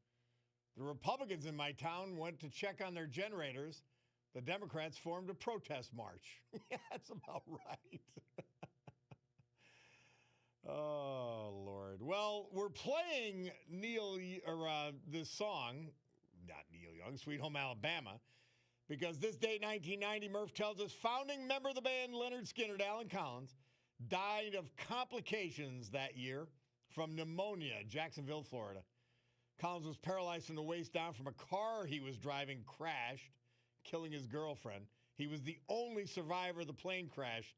The Republicans in my town went to check on their generators. The Democrats formed a protest march. Yeah, that's about right. Oh, Lord. Well, we're playing this song, not Neil Young, Sweet Home Alabama, because this date, 1990, Murph tells us, founding member of the band Leonard Skinner, Alan Collins, died of complications that year from pneumonia in Jacksonville, Florida. Collins was paralyzed from the waist down from a car he was driving crashed, killing his girlfriend. He was the only survivor of the plane crash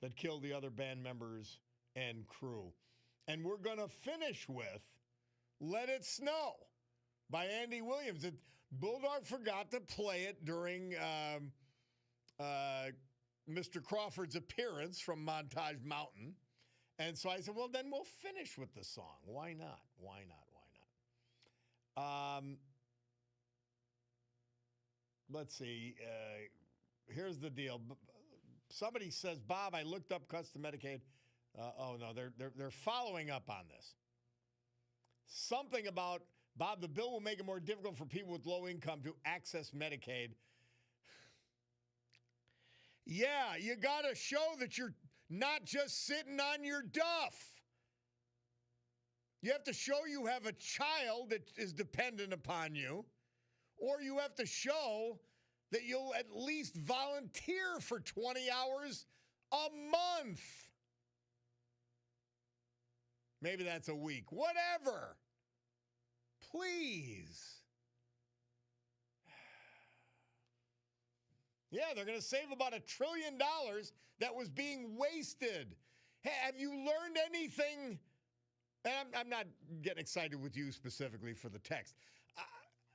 that killed the other band members and crew. And we're going to finish with Let It Snow by Andy Williams. Bulldog forgot to play it during Mr. Crawford's appearance from Montage Mountain. And so I said, well, then we'll finish with the song. Why not? Why not? Why not? Let's see. Here's the deal. Somebody says, Bob, I looked up custom Medicaid. Oh, no, they're following up on this. Something about, Bob, the bill will make it more difficult for people with low income to access Medicaid. Yeah, you got to show that you're not just sitting on your duff. You have to show you have a child that is dependent upon you, or you have to show that you'll at least volunteer for 20 hours a month. Maybe that's a week. Whatever. Please. Yeah, they're going to save about $1 trillion that was being wasted. Hey, have you learned anything? And I'm not getting excited with you specifically for the text.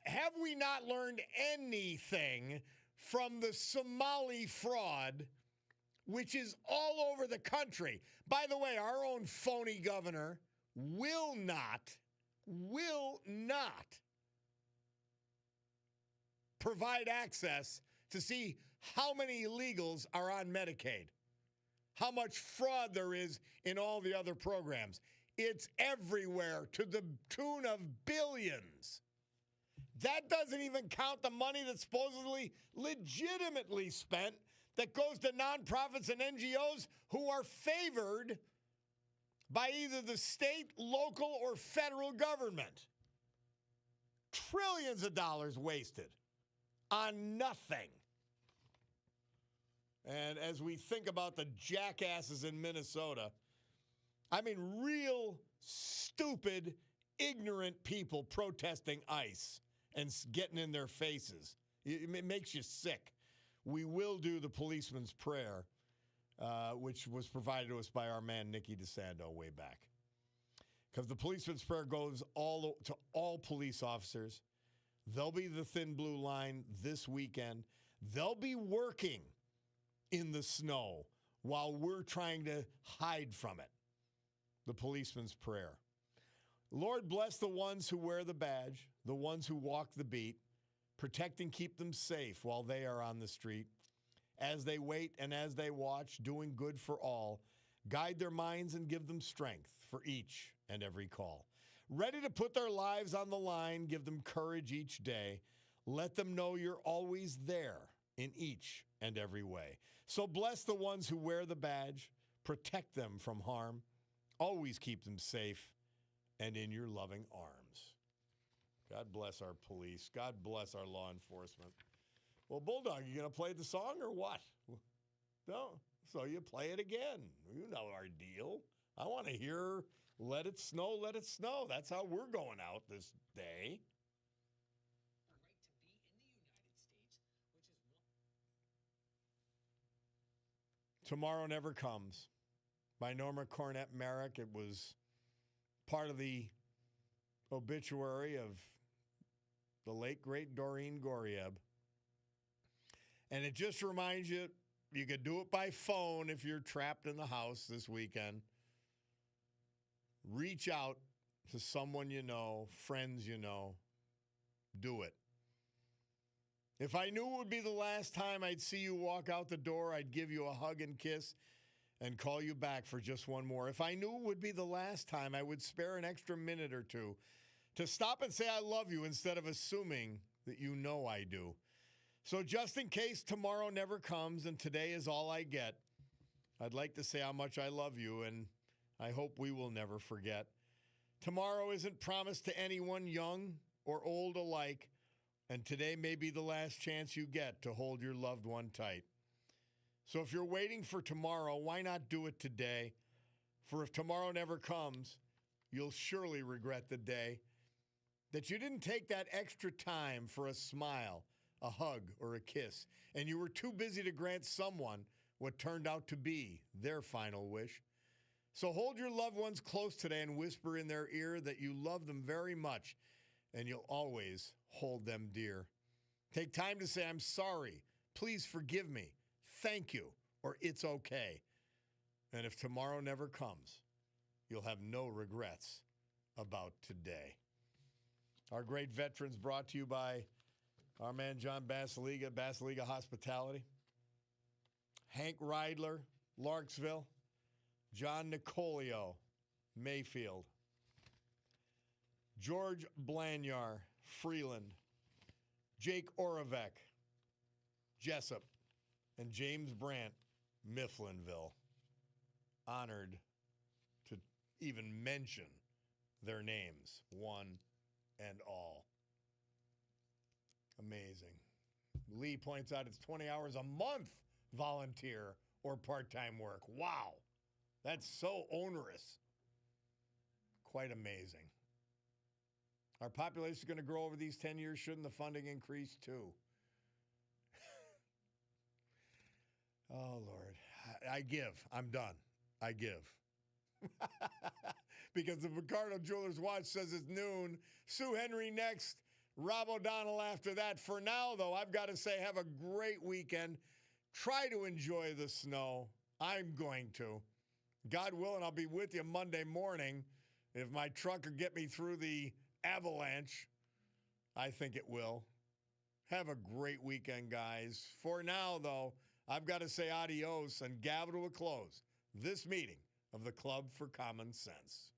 Have we not learned anything from the Somali fraud, which is all over the country? By the way, our own phony governor will not provide access to see how many illegals are on Medicaid, how much fraud there is in all the other programs. It's everywhere to the tune of billions. That doesn't even count the money that's supposedly legitimately spent that goes to nonprofits and NGOs who are favored by either the state, local, or federal government. Trillions of dollars wasted on nothing. And as we think about the jackasses in Minnesota, I mean, real stupid, ignorant people protesting ICE and getting in their faces. It makes you sick. We will do the policeman's prayer, which was provided to us by our man, Nicky DeSando, way back. Because the policeman's prayer goes to all police officers. They'll be the thin blue line this weekend. They'll be working in the snow while we're trying to hide from it. The policeman's prayer. Lord, bless the ones who wear the badge, the ones who walk the beat, protect and keep them safe while they are on the street. As they wait and as they watch, doing good for all, guide their minds and give them strength for each and every call. Ready to put their lives on the line, give them courage each day. Let them know you're always there in each and every way. So bless the ones who wear the badge, protect them from harm, always keep them safe and in your loving arms. God bless our police. God bless our law enforcement. Well, Bulldog, you going to play the song or what? No. So you play it again. You know our deal. I want to hear Let It Snow, Let It Snow. That's how we're going out this day. Tomorrow Never Comes by Norma Cornett Merrick. It was part of the obituary of the late, great Doreen Gorieb. And it just reminds you, you could do it by phone if you're trapped in the house this weekend. Reach out to someone you know, friends you know. Do it. If I knew it would be the last time I'd see you walk out the door, I'd give you a hug and kiss and call you back for just one more. If I knew it would be the last time, I would spare an extra minute or two to stop and say I love you instead of assuming that you know I do. So just in case tomorrow never comes and today is all I get, I'd like to say how much I love you, and I hope we will never forget. Tomorrow isn't promised to anyone, young or old alike, and today may be the last chance you get to hold your loved one tight. So if you're waiting for tomorrow, why not do it today? For if tomorrow never comes, you'll surely regret the day that you didn't take that extra time for a smile, a hug, or a kiss, and you were too busy to grant someone what turned out to be their final wish. So hold your loved ones close today and whisper in their ear that you love them very much and you'll always hold them dear. Take time to say, I'm sorry, please forgive me, thank you, or it's okay. And if tomorrow never comes, you'll have no regrets about today. Our great veterans brought to you by our man John Basiliga, Basiliga Hospitality. Hank Reidler, Larksville. John Nicolio, Mayfield. George Blanyar, Freeland. Jake Oravec, Jessup. And James Brandt, Mifflinville. Honored to even mention their names, one and all. Amazing. Lee points out it's 20 hours a month volunteer or part-time work. Wow. That's so onerous. Quite amazing. Our population is going to grow over these 10 years. Shouldn't the funding increase too? Oh, Lord. I give. I'm done. I give. Because the Ricardo Jewelers Watch says it's noon. Sue Henry next. Rob O'Donnell after that. For now, though, I've got to say have a great weekend. Try to enjoy the snow. I'm going to. God willing, I'll be with you Monday morning. If my truck will get me through the avalanche, I think it will. Have a great weekend, guys. For now, though, I've got to say adios and gavel to a close this meeting of the Club for Common Sense.